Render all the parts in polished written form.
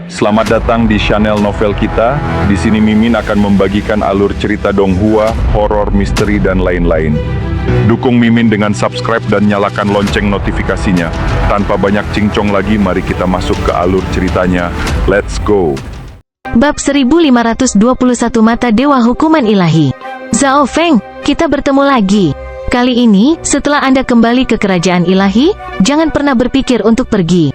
Selamat datang di channel novel kita. Di sini Mimin akan membagikan alur cerita donghua, horor, misteri, dan lain-lain. Dukung Mimin dengan subscribe dan nyalakan lonceng notifikasinya. Tanpa banyak cincong lagi, mari kita masuk ke alur ceritanya. Let's go! Bab 1521 Mata Dewa Hukuman Ilahi. Zhao Feng, kita bertemu lagi. Kali ini, setelah Anda kembali ke kerajaan ilahi, jangan pernah berpikir untuk pergi.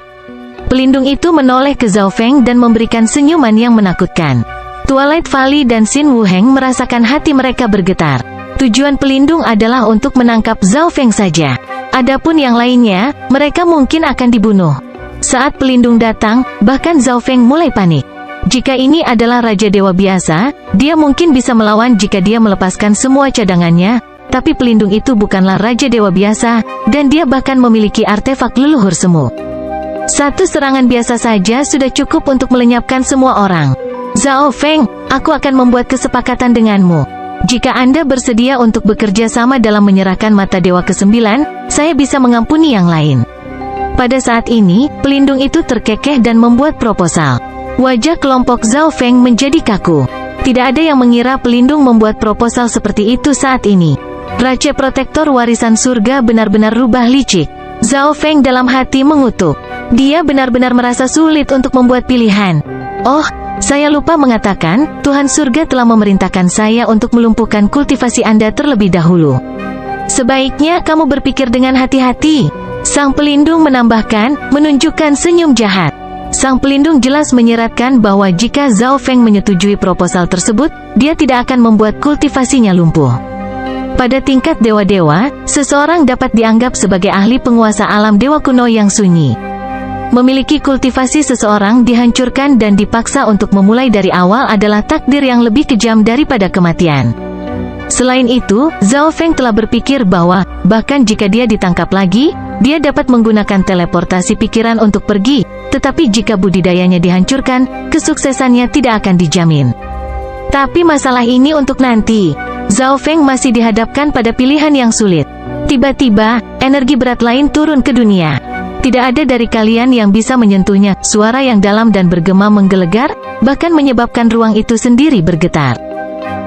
Pelindung itu menoleh ke Zhao Feng dan memberikan senyuman yang menakutkan. Twilight Valley dan Xin Wuheng merasakan hati mereka bergetar. Tujuan pelindung adalah untuk menangkap Zhao Feng saja. Adapun yang lainnya, mereka mungkin akan dibunuh. Saat pelindung datang, bahkan Zhao Feng mulai panik. Jika ini adalah Raja Dewa biasa, dia mungkin bisa melawan jika dia melepaskan semua cadangannya, tapi pelindung itu bukanlah Raja Dewa biasa, dan dia bahkan memiliki artefak leluhur semu. Satu serangan biasa saja sudah cukup untuk melenyapkan semua orang. Zhao Feng, aku akan membuat kesepakatan denganmu. Jika Anda bersedia untuk bekerja sama dalam menyerahkan mata dewa ke-9, saya bisa mengampuni yang lain. Pada saat ini, pelindung itu terkekeh dan membuat proposal. Wajah kelompok Zhao Feng menjadi kaku. Tidak ada yang mengira pelindung membuat proposal seperti itu saat ini. Raja Protektor Warisan Surga benar-benar rubah licik. Zhao Feng dalam hati mengutuk. Dia benar-benar merasa sulit untuk membuat pilihan. Oh, saya lupa mengatakan, Tuhan Surga telah memerintahkan saya untuk melumpuhkan kultivasi Anda terlebih dahulu. Sebaiknya kamu berpikir dengan hati-hati. Sang pelindung menambahkan, menunjukkan senyum jahat. Sang pelindung jelas menyeratkan bahwa jika Zhao Feng menyetujui proposal tersebut, dia tidak akan membuat kultivasinya lumpuh. Pada tingkat dewa-dewa, seseorang dapat dianggap sebagai ahli penguasa alam dewa kuno yang sunyi. Memiliki kultivasi seseorang dihancurkan dan dipaksa untuk memulai dari awal adalah takdir yang lebih kejam daripada kematian. Selain itu, Zhao Feng telah berpikir bahwa, bahkan jika dia ditangkap lagi, dia dapat menggunakan teleportasi pikiran untuk pergi, tetapi jika budidayanya dihancurkan, kesuksesannya tidak akan dijamin. Tapi masalah ini untuk nanti. Zhao Feng masih dihadapkan pada pilihan yang sulit. Tiba-tiba, energi berat lain turun ke dunia. Tidak ada dari kalian yang bisa menyentuhnya. Suara yang dalam dan bergema menggelegar, bahkan menyebabkan ruang itu sendiri bergetar.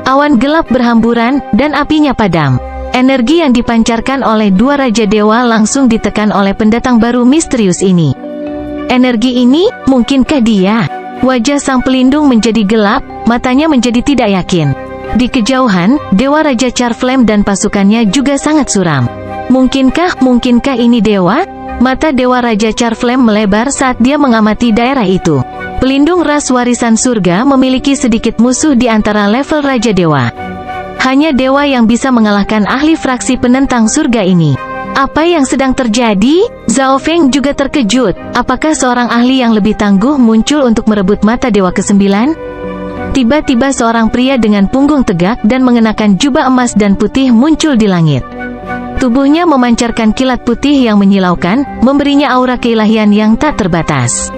Awan gelap berhamburan, dan apinya padam. Energi yang dipancarkan oleh dua Raja Dewa langsung ditekan oleh pendatang baru misterius ini. Energi ini, mungkinkah dia? Wajah sang pelindung menjadi gelap, matanya menjadi tidak yakin. Di kejauhan, Dewa Raja Charflame dan pasukannya juga sangat suram. Mungkinkah ini dewa? Mata Dewa Raja Charflame melebar saat dia mengamati daerah itu. Pelindung ras warisan surga memiliki sedikit musuh di antara level Raja Dewa. Hanya dewa yang bisa mengalahkan ahli fraksi penentang surga ini. Apa yang sedang terjadi? Zhao Feng juga terkejut. Apakah seorang ahli yang lebih tangguh muncul untuk merebut mata dewa ke-9? Tiba-tiba seorang pria dengan punggung tegak dan mengenakan jubah emas dan putih muncul di langit. Tubuhnya memancarkan kilat putih yang menyilaukan, memberinya aura keilahian yang tak terbatas.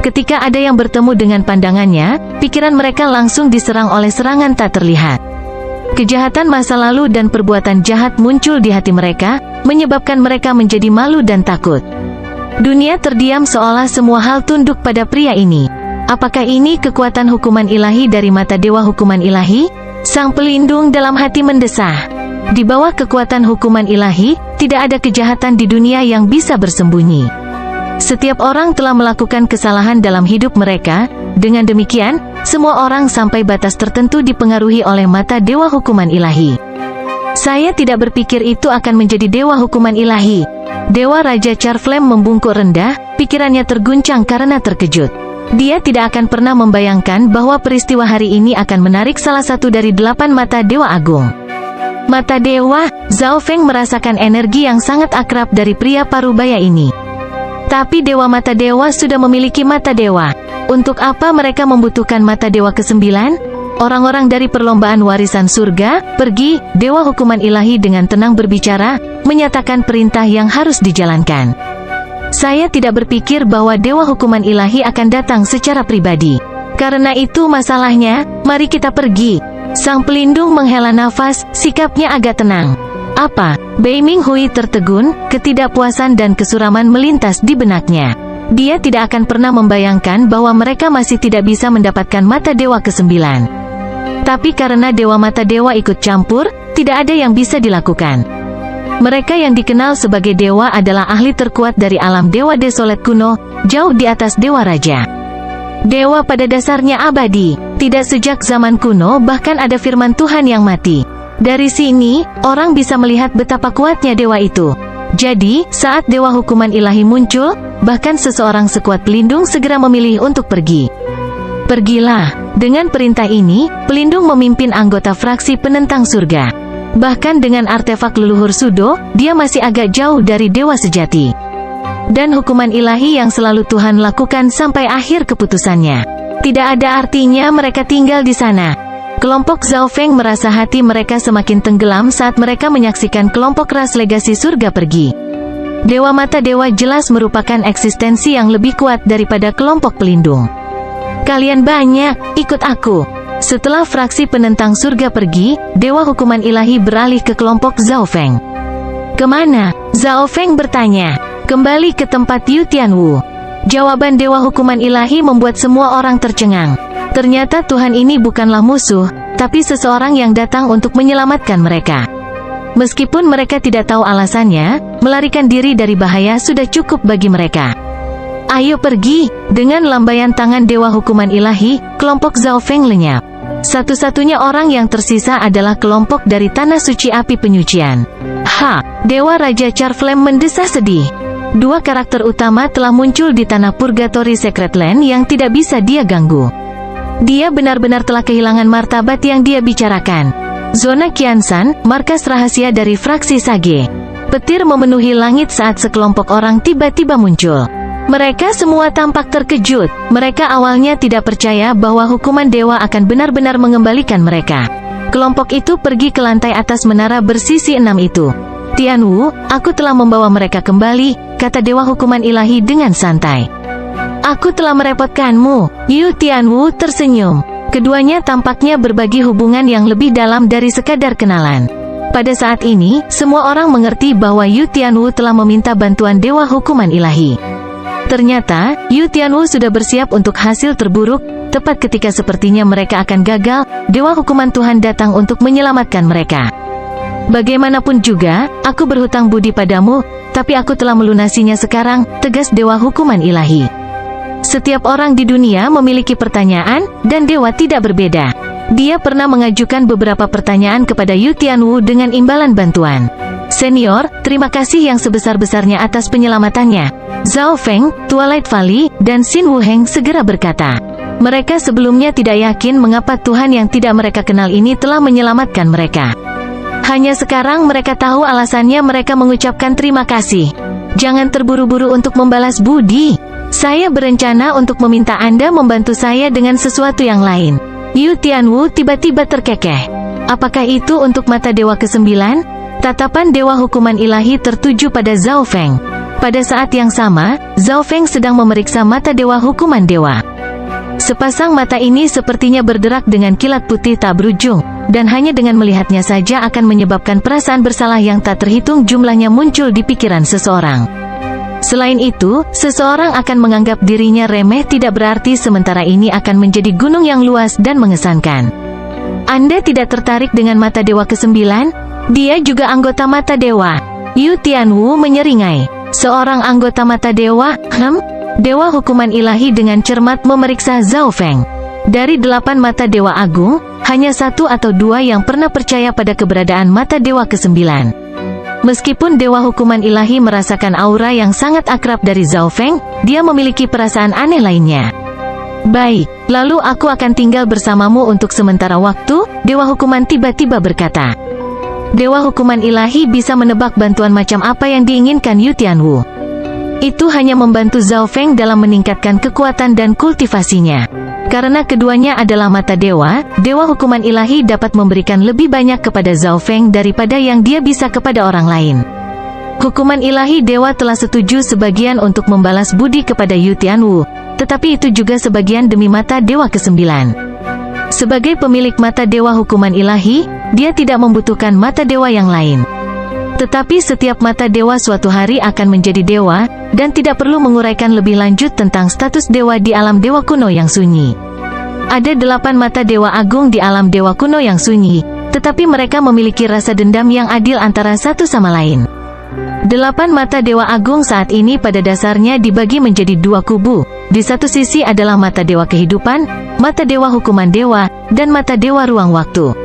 Ketika ada yang bertemu dengan pandangannya, pikiran mereka langsung diserang oleh serangan tak terlihat. Kejahatan masa lalu dan perbuatan jahat muncul di hati mereka, menyebabkan mereka menjadi malu dan takut. Dunia terdiam seolah semua hal tunduk pada pria ini. Apakah ini kekuatan hukuman ilahi dari mata dewa hukuman ilahi? Sang pelindung dalam hati mendesah. Di bawah kekuatan hukuman ilahi, tidak ada kejahatan di dunia yang bisa bersembunyi. Setiap orang telah melakukan kesalahan dalam hidup mereka. Dengan demikian, semua orang sampai batas tertentu dipengaruhi oleh mata dewa hukuman ilahi. Saya tidak berpikir itu akan menjadi dewa hukuman ilahi. Dewa Raja Charflame membungkuk rendah, pikirannya terguncang karena terkejut. Dia tidak akan pernah membayangkan bahwa peristiwa hari ini akan menarik salah satu dari 8 mata dewa agung. Mata dewa, Zhao Feng merasakan energi yang sangat akrab dari pria parubaya ini. Tapi dewa mata dewa sudah memiliki mata dewa. Untuk apa mereka membutuhkan mata dewa ke-9? Orang-orang dari perlombaan warisan surga, pergi. Dewa hukuman ilahi dengan tenang berbicara, menyatakan perintah yang harus dijalankan. Saya tidak berpikir bahwa dewa hukuman ilahi akan datang secara pribadi. Karena itu masalahnya, mari kita pergi. Sang pelindung menghela nafas, sikapnya agak tenang. Apa? Bei Ming Hui tertegun, ketidakpuasan dan kesuraman melintas di benaknya. Dia tidak akan pernah membayangkan bahwa mereka masih tidak bisa mendapatkan mata dewa ke-9. Tapi karena Dewa Mata Dewa ikut campur, tidak ada yang bisa dilakukan. Mereka yang dikenal sebagai dewa adalah ahli terkuat dari alam Dewa Desolet kuno, jauh di atas Dewa Raja. Dewa pada dasarnya abadi, tidak sejak zaman kuno bahkan ada firman Tuhan yang mati. Dari sini, orang bisa melihat betapa kuatnya dewa itu. Jadi, saat dewa hukuman ilahi muncul, bahkan seseorang sekuat pelindung segera memilih untuk pergi. Pergilah. Dengan perintah ini, pelindung memimpin anggota fraksi penentang surga. Bahkan dengan artefak leluhur Sudo, dia masih agak jauh dari dewa sejati. Dan hukuman ilahi yang selalu Tuhan lakukan sampai akhir keputusannya. Tidak ada artinya mereka tinggal di sana. Kelompok Zhao Feng merasa hati mereka semakin tenggelam saat mereka menyaksikan kelompok ras legasi surga pergi. Dewa Mata Dewa jelas merupakan eksistensi yang lebih kuat daripada kelompok pelindung. Kalian banyak, ikut aku. Setelah fraksi penentang surga pergi, Dewa Hukuman Ilahi beralih ke kelompok Zhao Feng. Kemana? Zhao Feng bertanya. Kembali ke tempat Yu Tianwu. Jawaban Dewa Hukuman Ilahi membuat semua orang tercengang. Ternyata Tuhan ini bukanlah musuh, tapi seseorang yang datang untuk menyelamatkan mereka. Meskipun mereka tidak tahu alasannya, melarikan diri dari bahaya sudah cukup bagi mereka. Ayo pergi. Dengan lambaian tangan Dewa Hukuman Ilahi, kelompok Zhao Feng lenyap. Satu-satunya orang yang tersisa adalah kelompok dari Tanah Suci Api Penyucian. Dewa Raja Charflame mendesah sedih. Dua karakter utama telah muncul di Tanah Purgatory Secret Land yang tidak bisa dia ganggu. Dia benar-benar telah kehilangan martabat yang dia bicarakan. Zona Qiansan, markas rahasia dari fraksi Sage. Petir memenuhi langit saat sekelompok orang tiba-tiba muncul. Mereka semua tampak terkejut. Mereka awalnya tidak percaya bahwa hukuman dewa akan benar-benar mengembalikan mereka. Kelompok itu pergi ke lantai atas menara bersisi 6 itu. Tianwu, aku telah membawa mereka kembali, kata Dewa Hukuman Ilahi dengan santai. Aku telah merepotkanmu. Yu Tianwu tersenyum. Keduanya tampaknya berbagi hubungan yang lebih dalam dari sekadar kenalan. Pada saat ini, semua orang mengerti bahwa Yu Tianwu telah meminta bantuan Dewa Hukuman Ilahi. Ternyata, Yu Tianwu sudah bersiap untuk hasil terburuk. Tepat ketika sepertinya mereka akan gagal, Dewa Hukuman Tuhan datang untuk menyelamatkan mereka. Bagaimanapun juga, aku berhutang budi padamu, tapi aku telah melunasinya sekarang, tegas Dewa Hukuman Ilahi. Setiap orang di dunia memiliki pertanyaan, dan dewa tidak berbeda. Dia pernah mengajukan beberapa pertanyaan kepada Yu Tianwu dengan imbalan bantuan. Senior, terima kasih yang sebesar-besarnya atas penyelamatannya. Zhao Feng, Twilight Valley, dan Xin Wuheng segera berkata. Mereka sebelumnya tidak yakin mengapa Tuhan yang tidak mereka kenal ini telah menyelamatkan mereka. Hanya sekarang mereka tahu alasannya mereka mengucapkan terima kasih. Jangan terburu-buru untuk membalas budi. Saya berencana untuk meminta Anda membantu saya dengan sesuatu yang lain. Yu Tianwu tiba-tiba terkekeh. Apakah itu untuk mata dewa ke-9? Tatapan Dewa Hukuman Ilahi tertuju pada Zhao Feng. Pada saat yang sama, Zhao Feng sedang memeriksa mata Dewa Hukuman Dewa. Sepasang mata ini sepertinya berderak dengan kilat putih tak berujung, dan hanya dengan melihatnya saja akan menyebabkan perasaan bersalah yang tak terhitung jumlahnya muncul di pikiran seseorang. Selain itu, seseorang akan menganggap dirinya remeh tidak berarti sementara ini akan menjadi gunung yang luas dan mengesankan. Anda tidak tertarik dengan mata dewa ke-9? Dia juga anggota mata dewa. Yu Tianwu menyeringai. Seorang anggota mata dewa? Dewa Hukuman Ilahi dengan cermat memeriksa Zhao Feng. Dari 8 mata dewa agung, hanya 1 atau 2 yang pernah percaya pada keberadaan mata dewa ke-9. Meskipun Dewa Hukuman Ilahi merasakan aura yang sangat akrab dari Zhao Feng, dia memiliki perasaan aneh lainnya. Baik, lalu aku akan tinggal bersamamu untuk sementara waktu, Dewa Hukuman tiba-tiba berkata. Dewa Hukuman Ilahi bisa menebak bantuan macam apa yang diinginkan Yu Tianwu. Itu hanya membantu Zhao Feng dalam meningkatkan kekuatan dan kultivasinya. Karena keduanya adalah mata dewa, Dewa Hukuman Ilahi dapat memberikan lebih banyak kepada Zhao Feng daripada yang dia bisa kepada orang lain. Hukuman Ilahi Dewa telah setuju sebagian untuk membalas budi kepada Yu Tianwu, tetapi itu juga sebagian demi mata dewa ke-9. Sebagai pemilik mata dewa Hukuman Ilahi, dia tidak membutuhkan mata dewa yang lain. Tetapi setiap mata dewa suatu hari akan menjadi dewa, dan tidak perlu menguraikan lebih lanjut tentang status dewa di alam dewa kuno yang sunyi. Ada 8 mata dewa agung di alam dewa kuno yang sunyi, tetapi mereka memiliki rasa dendam yang adil antara satu sama lain. 8 mata dewa agung saat ini pada dasarnya dibagi menjadi 2 kubu. Di satu sisi adalah mata dewa kehidupan, mata dewa hukuman dewa, dan mata dewa ruang waktu.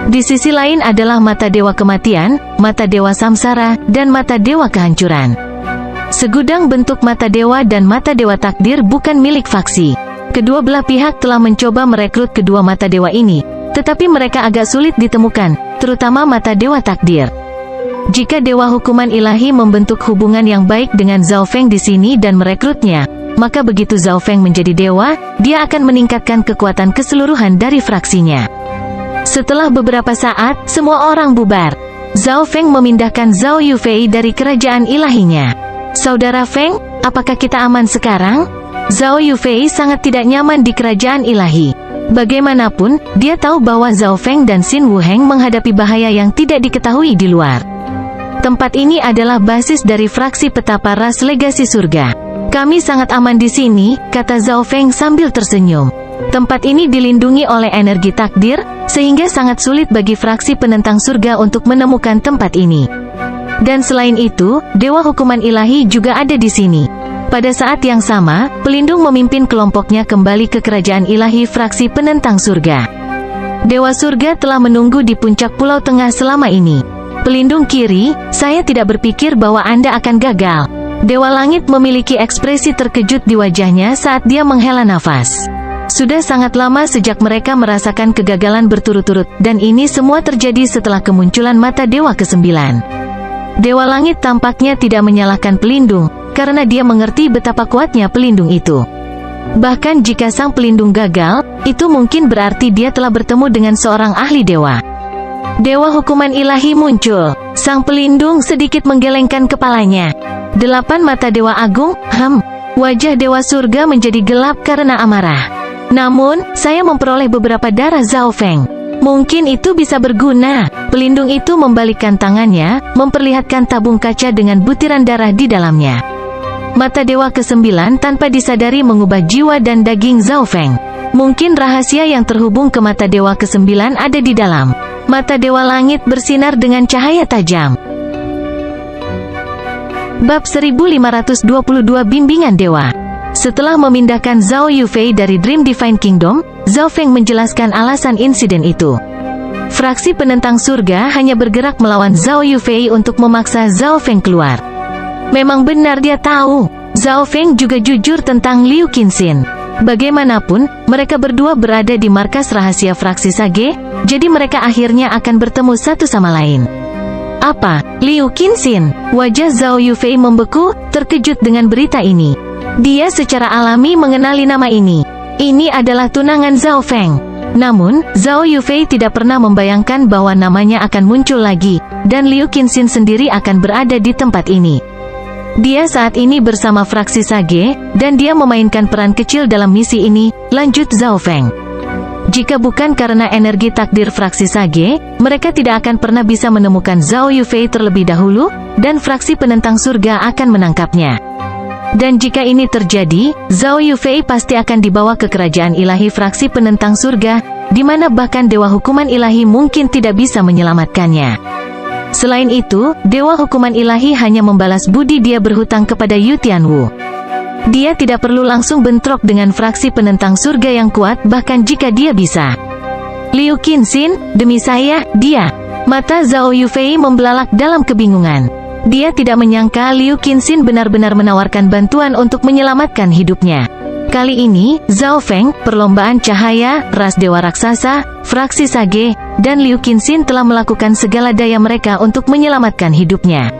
Di sisi lain adalah mata dewa kematian, mata dewa samsara, dan mata dewa kehancuran. Segudang bentuk mata dewa dan mata dewa takdir bukan milik faksi. Kedua belah pihak telah mencoba merekrut kedua mata dewa ini, tetapi mereka agak sulit ditemukan, terutama mata dewa takdir. Jika dewa hukuman ilahi membentuk hubungan yang baik dengan Zhao Feng di sini dan merekrutnya, maka begitu Zhao Feng menjadi dewa, dia akan meningkatkan kekuatan keseluruhan dari fraksinya. Setelah beberapa saat, semua orang bubar. Zhao Feng memindahkan Zhao Yufei dari kerajaan ilahinya. Saudara Feng, apakah kita aman sekarang? Zhao Yufei sangat tidak nyaman di kerajaan ilahi. Bagaimanapun, dia tahu bahwa Zhao Feng dan Xin Wuheng menghadapi bahaya yang tidak diketahui di luar. Tempat ini adalah basis dari fraksi petapa ras legasi surga. Kami sangat aman di sini, kata Zhao Feng sambil tersenyum. Tempat ini dilindungi oleh energi takdir, sehingga sangat sulit bagi fraksi penentang surga untuk menemukan tempat ini. Dan selain itu, dewa hukuman ilahi juga ada di sini. Pada saat yang sama, pelindung memimpin kelompoknya kembali ke kerajaan ilahi fraksi penentang surga. Dewa surga telah menunggu di puncak pulau tengah selama ini. Pelindung kiri, saya tidak berpikir bahwa Anda akan gagal. Dewa langit memiliki ekspresi terkejut di wajahnya saat dia menghela nafas. Sudah sangat lama sejak mereka merasakan kegagalan berturut-turut, dan ini semua terjadi setelah kemunculan mata dewa ke-9. Dewa langit tampaknya tidak menyalahkan pelindung, karena dia mengerti betapa kuatnya pelindung itu. Bahkan jika sang pelindung gagal, itu mungkin berarti dia telah bertemu dengan seorang ahli dewa. Dewa hukuman ilahi muncul. Sang pelindung sedikit menggelengkan kepalanya. 8 mata dewa agung, wajah dewa surga menjadi gelap karena amarah. Namun, saya memperoleh beberapa darah Zhao Feng. Mungkin itu bisa berguna. Pelindung itu membalikkan tangannya, memperlihatkan tabung kaca dengan butiran darah di dalamnya. Mata dewa ke-9 tanpa disadari mengubah jiwa dan daging Zhao Feng. Mungkin rahasia yang terhubung ke mata dewa ke-9 ada di dalam. Mata dewa langit bersinar dengan cahaya tajam. Bab 1522 Bimbingan Dewa. Setelah memindahkan Zhao Yufei dari Dream Divine Kingdom, Zhao Feng menjelaskan alasan insiden itu. Fraksi penentang surga hanya bergerak melawan Zhao Yufei untuk memaksa Zhao Feng keluar. Memang benar dia tahu, Zhao Feng juga jujur tentang Liu Qinxin. Bagaimanapun, mereka berdua berada di markas rahasia fraksi Sage, jadi mereka akhirnya akan bertemu satu sama lain. Apa? Liu Qinxin? Wajah Zhao Yufei membeku, terkejut dengan berita ini. Dia secara alami mengenali nama ini. Ini adalah tunangan Zhao Feng. Namun, Zhao Yufei tidak pernah membayangkan bahwa namanya akan muncul lagi, dan Liu Qinxin sendiri akan berada di tempat ini. Dia saat ini bersama fraksi Sage, dan dia memainkan peran kecil dalam misi ini, lanjut Zhao Feng. Jika bukan karena energi takdir fraksi Sage, mereka tidak akan pernah bisa menemukan Zhao Yufei terlebih dahulu, dan fraksi penentang surga akan menangkapnya. Dan jika ini terjadi, Zhao Yufei pasti akan dibawa ke kerajaan ilahi fraksi penentang surga, di mana bahkan dewa hukuman ilahi mungkin tidak bisa menyelamatkannya. Selain itu, dewa hukuman ilahi hanya membalas budi dia berhutang kepada Yu Tianwu. Dia tidak perlu langsung bentrok dengan fraksi penentang surga yang kuat bahkan jika dia bisa. Liu Qinxin, demi saya, dia. Mata Zhao Yufei membelalak dalam kebingungan. Dia tidak menyangka Liu Qinxin benar-benar menawarkan bantuan untuk menyelamatkan hidupnya. Kali ini, Zhao Feng, perlombaan cahaya, ras dewa raksasa, fraksi Sage, dan Liu Qinxin telah melakukan segala daya mereka untuk menyelamatkan hidupnya.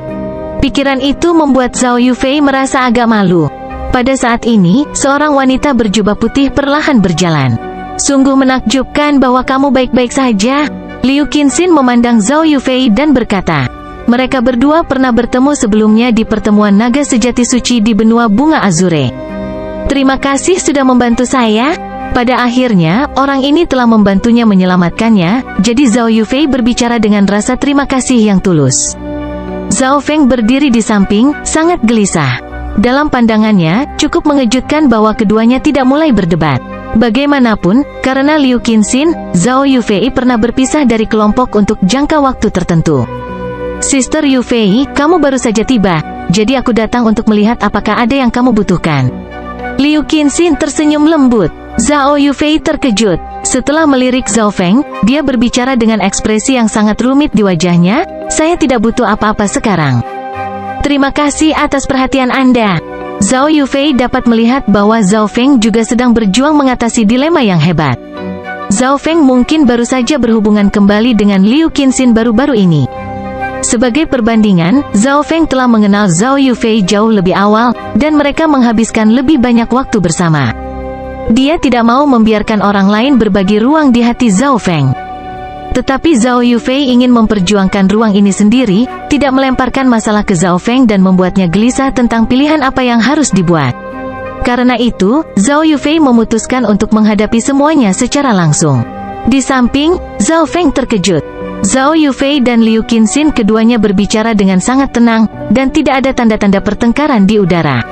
Pikiran itu membuat Zhao Yufei merasa agak malu. Pada saat ini, seorang wanita berjubah putih perlahan berjalan. Sungguh menakjubkan bahwa kamu baik-baik saja. Liu Qinxin memandang Zhao Yufei dan berkata, mereka berdua pernah bertemu sebelumnya di pertemuan naga sejati suci di benua bunga Azure. Terima kasih sudah membantu saya. Pada akhirnya, orang ini telah membantunya menyelamatkannya, jadi Zhao Yufei berbicara dengan rasa terima kasih yang tulus. Zhao Feng berdiri di samping, sangat gelisah. Dalam pandangannya, cukup mengejutkan bahwa keduanya tidak mulai berdebat. Bagaimanapun, karena Liu Qinxin, Zhao Yufei pernah berpisah dari kelompok untuk jangka waktu tertentu. Sister Yufei, kamu baru saja tiba, jadi aku datang untuk melihat apakah ada yang kamu butuhkan. Liu Qinxin tersenyum lembut. Zhao Yufei terkejut. Setelah melirik Zhao Feng, dia berbicara dengan ekspresi yang sangat rumit di wajahnya, saya tidak butuh apa-apa sekarang. Terima kasih atas perhatian Anda. Zhao Yufei dapat melihat bahwa Zhao Feng juga sedang berjuang mengatasi dilema yang hebat. Zhao Feng mungkin baru saja berhubungan kembali dengan Liu Qinxin baru-baru ini. Sebagai perbandingan, Zhao Feng telah mengenal Zhao Yufei jauh lebih awal, dan mereka menghabiskan lebih banyak waktu bersama. Dia tidak mau membiarkan orang lain berbagi ruang di hati Zhao Feng. Tetapi Zhao Yufei ingin memperjuangkan ruang ini sendiri, tidak melemparkan masalah ke Zhao Feng dan membuatnya gelisah tentang pilihan apa yang harus dibuat. Karena itu, Zhao Yufei memutuskan untuk menghadapi semuanya secara langsung. Di samping, Zhao Feng terkejut. Zhao Yufei dan Liu Qinxin keduanya berbicara dengan sangat tenang, dan tidak ada tanda-tanda pertengkaran di udara.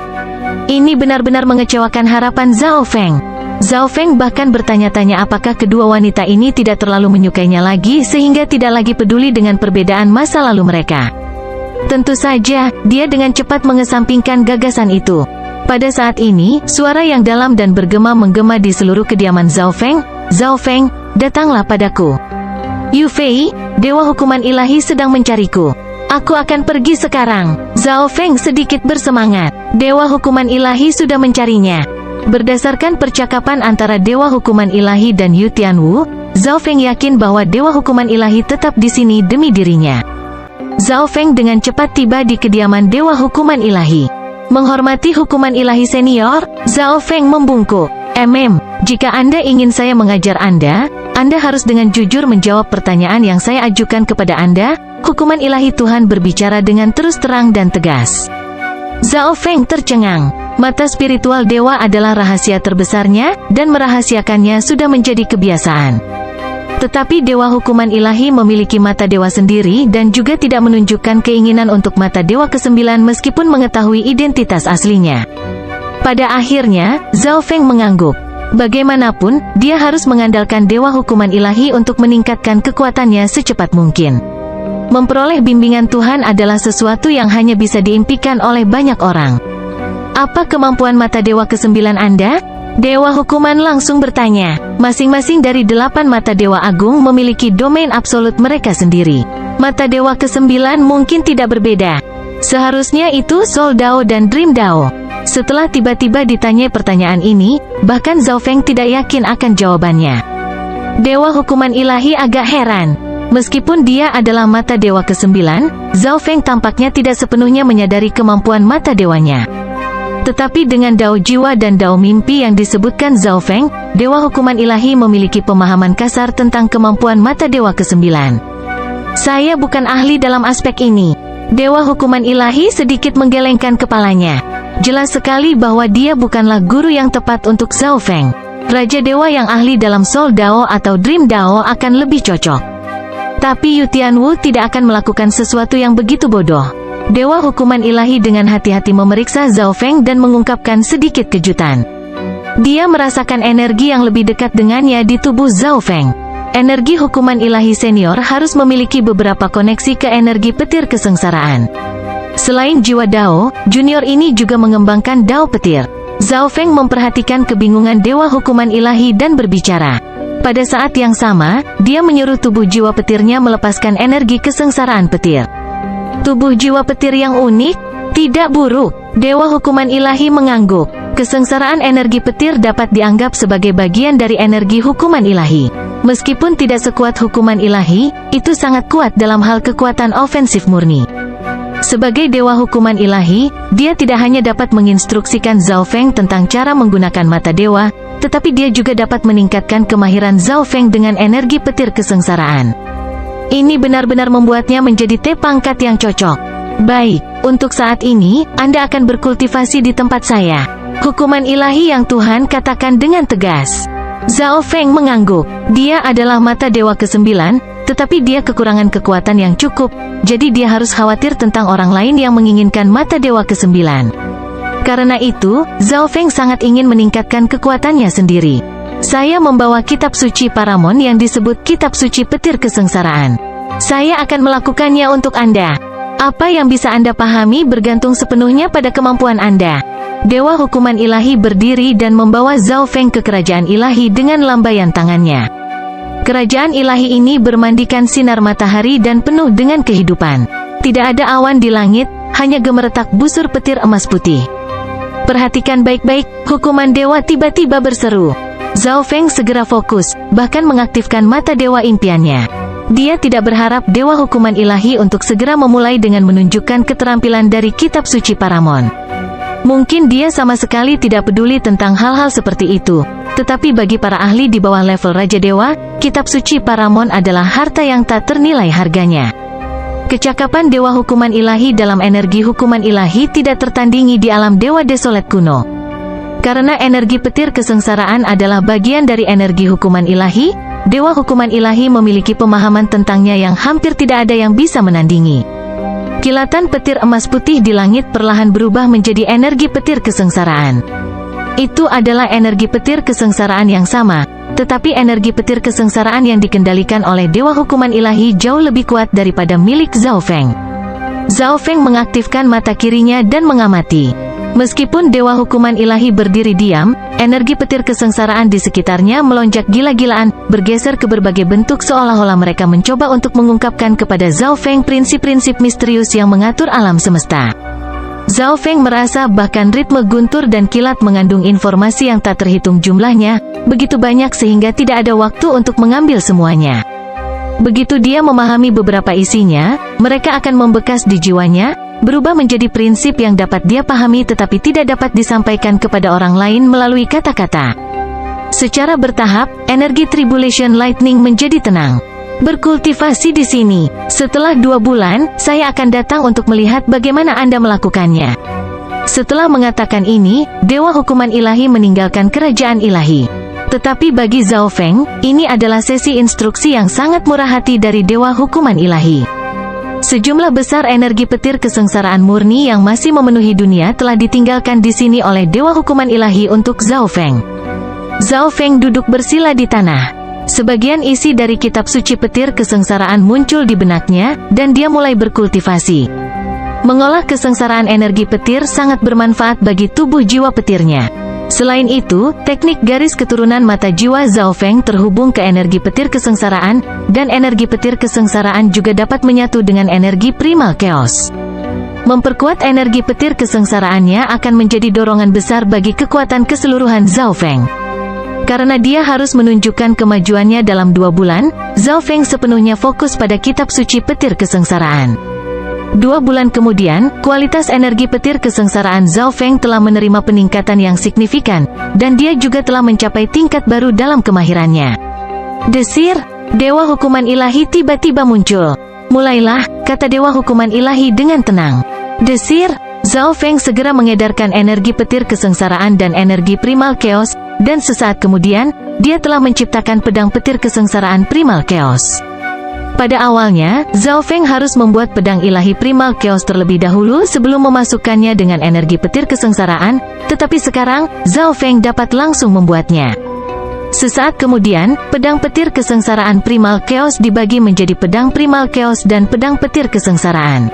Ini benar-benar mengecewakan harapan Zhao Feng. Zhao Feng bahkan bertanya-tanya apakah kedua wanita ini tidak terlalu menyukainya lagi sehingga tidak lagi peduli dengan perbedaan masa lalu mereka. Tentu saja, dia dengan cepat mengesampingkan gagasan itu. Pada saat ini, suara yang dalam dan bergema menggema di seluruh kediaman Zhao Feng. Zhao Feng, datanglah padaku. Yufei, Dewa Hukuman Ilahi sedang mencariku. Aku akan pergi sekarang. Zhao Feng sedikit bersemangat. Dewa Hukuman Ilahi sudah mencarinya. Berdasarkan percakapan antara Dewa Hukuman Ilahi dan Yu Tianwu, Zhao Feng yakin bahwa Dewa Hukuman Ilahi tetap di sini demi dirinya. Zhao Feng dengan cepat tiba di kediaman Dewa Hukuman Ilahi. Menghormati Hukuman Ilahi senior, Zhao Feng membungkuk. Jika Anda ingin saya mengajar Anda harus dengan jujur menjawab pertanyaan yang saya ajukan kepada Anda. Hukuman Ilahi Tuhan berbicara dengan terus terang dan tegas. Zhao Feng tercengang. Mata spiritual dewa adalah rahasia terbesarnya, dan merahasiakannya sudah menjadi kebiasaan. Tetapi Dewa Hukuman Ilahi memiliki mata dewa sendiri dan juga tidak menunjukkan keinginan untuk mata dewa ke-9 meskipun mengetahui identitas aslinya. Pada akhirnya, Zhao Feng mengangguk. Bagaimanapun, dia harus mengandalkan Dewa Hukuman Ilahi untuk meningkatkan kekuatannya secepat mungkin. Memperoleh bimbingan Tuhan adalah sesuatu yang hanya bisa diimpikan oleh banyak orang. Apa kemampuan mata dewa ke-9 Anda? Dewa Hukuman langsung bertanya. Masing-masing dari 8 mata dewa agung memiliki domain absolut mereka sendiri. Mata dewa ke-9 mungkin tidak berbeda. Seharusnya itu Soul Dao dan Dream Dao. Setelah tiba-tiba ditanyai pertanyaan ini, bahkan Zhao Feng tidak yakin akan jawabannya. Dewa Hukuman Ilahi agak heran. Meskipun dia adalah mata dewa ke-9, Zhao Feng tampaknya tidak sepenuhnya menyadari kemampuan mata dewanya. Tetapi dengan Dao Jiwa dan Dao Mimpi yang disebutkan Zhao Feng, Dewa Hukuman Ilahi memiliki pemahaman kasar tentang kemampuan mata dewa ke-9. Saya bukan ahli dalam aspek ini. Dewa Hukuman Ilahi sedikit menggelengkan kepalanya. Jelas sekali bahwa dia bukanlah guru yang tepat untuk Zhao Feng. Raja Dewa yang ahli dalam Soul Dao atau Dream Dao akan lebih cocok. Tapi Yu Tianwu tidak akan melakukan sesuatu yang begitu bodoh. Dewa Hukuman Ilahi dengan hati-hati memeriksa Zhao Feng dan mengungkapkan sedikit kejutan. Dia merasakan energi yang lebih dekat dengannya di tubuh Zhao Feng. Energi Hukuman Ilahi senior harus memiliki beberapa koneksi ke energi petir kesengsaraan. Selain jiwa Dao, junior ini juga mengembangkan Dao petir. Zhao Feng memperhatikan kebingungan Dewa Hukuman Ilahi dan berbicara. Pada saat yang sama, dia menyuruh tubuh jiwa petirnya melepaskan energi kesengsaraan petir. Tubuh jiwa petir yang unik, tidak buruk. Dewa Hukuman Ilahi mengangguk. Kesengsaraan energi petir dapat dianggap sebagai bagian dari energi Hukuman Ilahi. Meskipun tidak sekuat Hukuman Ilahi, itu sangat kuat dalam hal kekuatan ofensif murni. Sebagai Dewa Hukuman Ilahi, dia tidak hanya dapat menginstruksikan Zhao Feng tentang cara menggunakan mata dewa, tetapi dia juga dapat meningkatkan kemahiran Zhao Feng dengan energi petir kesengsaraan. Ini benar-benar membuatnya menjadi T pangkat yang cocok. Baik, untuk saat ini, Anda akan berkultivasi di tempat saya. Hukuman Ilahi yang Tuhan katakan dengan tegas. Zhao Feng mengangguk. Dia adalah mata dewa ke-9, tetapi dia kekurangan kekuatan yang cukup, jadi dia harus khawatir tentang orang lain yang menginginkan mata dewa ke-9. Karena itu, Zhao Feng sangat ingin meningkatkan kekuatannya sendiri. Saya membawa kitab suci Paramon yang disebut kitab suci petir kesengsaraan. Saya akan melakukannya untuk Anda. Apa yang bisa Anda pahami bergantung sepenuhnya pada kemampuan Anda. Dewa hukuman ilahi berdiri dan membawa Zhao Feng ke kerajaan ilahi dengan lambaian tangannya. Kerajaan ilahi ini bermandikan sinar matahari dan penuh dengan kehidupan. Tidak ada awan di langit, hanya gemeretak busur petir emas putih. Perhatikan baik-baik, hukuman dewa tiba-tiba berseru. Zhao Feng segera fokus, bahkan mengaktifkan mata dewa impiannya. Dia tidak berharap dewa hukuman ilahi untuk segera memulai dengan menunjukkan keterampilan dari kitab suci Paramon. Mungkin dia sama sekali tidak peduli tentang hal-hal seperti itu, tetapi bagi para ahli di bawah level Raja Dewa, kitab suci Paramon adalah harta yang tak ternilai harganya. Kecakapan dewa hukuman ilahi dalam energi hukuman ilahi tidak tertandingi di alam dewa desolet kuno. Karena energi petir kesengsaraan adalah bagian dari energi hukuman ilahi, dewa hukuman ilahi memiliki pemahaman tentangnya yang hampir tidak ada yang bisa menandingi. Kilatan petir emas putih di langit perlahan berubah menjadi energi petir kesengsaraan. Itu adalah energi petir kesengsaraan yang sama, tetapi energi petir kesengsaraan yang dikendalikan oleh dewa hukuman ilahi jauh lebih kuat daripada milik Zhao Feng. Zhao Feng mengaktifkan mata kirinya dan mengamati. Meskipun dewa hukuman ilahi berdiri diam, energi petir kesengsaraan di sekitarnya melonjak gila-gilaan, bergeser ke berbagai bentuk seolah-olah mereka mencoba untuk mengungkapkan kepada Zhao Feng prinsip-prinsip misterius yang mengatur alam semesta. Zhao Feng merasa bahkan ritme guntur dan kilat mengandung informasi yang tak terhitung jumlahnya, begitu banyak sehingga tidak ada waktu untuk mengambil semuanya. Begitu dia memahami beberapa isinya, mereka akan membekas di jiwanya, berubah menjadi prinsip yang dapat dia pahami tetapi tidak dapat disampaikan kepada orang lain melalui kata-kata. Secara bertahap, energi Tribulation Lightning menjadi tenang. Berkultivasi di sini. Setelah 2 bulan, saya akan datang untuk melihat bagaimana Anda melakukannya. Setelah mengatakan ini, dewa hukuman ilahi meninggalkan kerajaan ilahi. Tetapi bagi Zhao Feng, ini adalah sesi instruksi yang sangat murah hati dari dewa hukuman ilahi. Sejumlah besar energi petir kesengsaraan murni yang masih memenuhi dunia telah ditinggalkan di sini oleh dewa hukuman ilahi untuk Zhao Feng. Zhao Feng duduk bersila di tanah. Sebagian isi dari kitab suci petir kesengsaraan muncul di benaknya, dan dia mulai berkultivasi. Mengolah kesengsaraan energi petir sangat bermanfaat bagi tubuh jiwa petirnya. Selain itu, teknik garis keturunan mata jiwa Zhao Feng terhubung ke energi petir kesengsaraan, dan energi petir kesengsaraan juga dapat menyatu dengan energi primal chaos. Memperkuat energi petir kesengsaraannya akan menjadi dorongan besar bagi kekuatan keseluruhan Zhao Feng. Karena dia harus menunjukkan kemajuannya dalam 2 bulan, Zhao Feng sepenuhnya fokus pada kitab suci petir kesengsaraan. 2 bulan kemudian, kualitas energi petir kesengsaraan Zhao Feng telah menerima peningkatan yang signifikan, dan dia juga telah mencapai tingkat baru dalam kemahirannya. Desir, dewa hukuman ilahi tiba-tiba muncul. Mulailah, kata dewa hukuman ilahi dengan tenang. Desir, Zhao Feng segera mengedarkan energi petir kesengsaraan dan energi primal chaos, dan sesaat kemudian, dia telah menciptakan pedang petir kesengsaraan primal chaos. Pada awalnya, Zhao Feng harus membuat pedang ilahi primal chaos terlebih dahulu sebelum memasukkannya dengan energi petir kesengsaraan, tetapi sekarang, Zhao Feng dapat langsung membuatnya. Sesaat kemudian, pedang petir kesengsaraan primal chaos dibagi menjadi pedang primal chaos dan pedang petir kesengsaraan.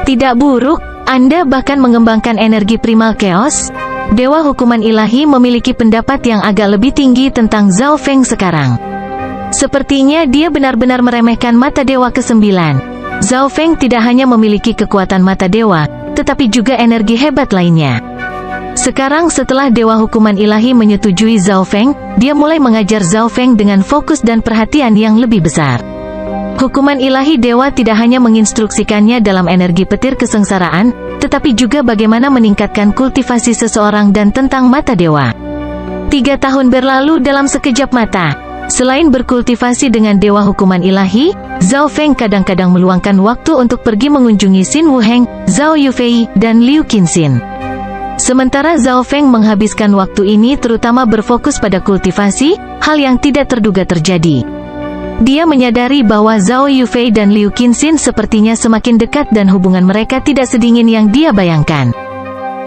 Tidak buruk, Anda bahkan mengembangkan energi primal chaos? Dewa hukuman ilahi memiliki pendapat yang agak lebih tinggi tentang Zhao Feng sekarang. Sepertinya dia benar-benar meremehkan mata dewa ke-9. Zhao Feng tidak hanya memiliki kekuatan mata dewa, tetapi juga energi hebat lainnya. Sekarang setelah dewa hukuman ilahi menyetujui Zhao Feng, dia mulai mengajar Zhao Feng dengan fokus dan perhatian yang lebih besar. Hukuman ilahi dewa tidak hanya menginstruksikannya dalam energi petir kesengsaraan, tetapi juga bagaimana meningkatkan kultivasi seseorang dan tentang mata dewa. 3 tahun berlalu dalam sekejap mata. Selain berkultivasi dengan dewa hukuman ilahi, Zhao Feng kadang-kadang meluangkan waktu untuk pergi mengunjungi Xin Wuheng, Zhao Yufei, dan Liu Qinxin. Sementara Zhao Feng menghabiskan waktu ini terutama berfokus pada kultivasi, hal yang tidak terduga terjadi. Dia menyadari bahwa Zhao Yufei dan Liu Qinxin sepertinya semakin dekat dan hubungan mereka tidak sedingin yang dia bayangkan.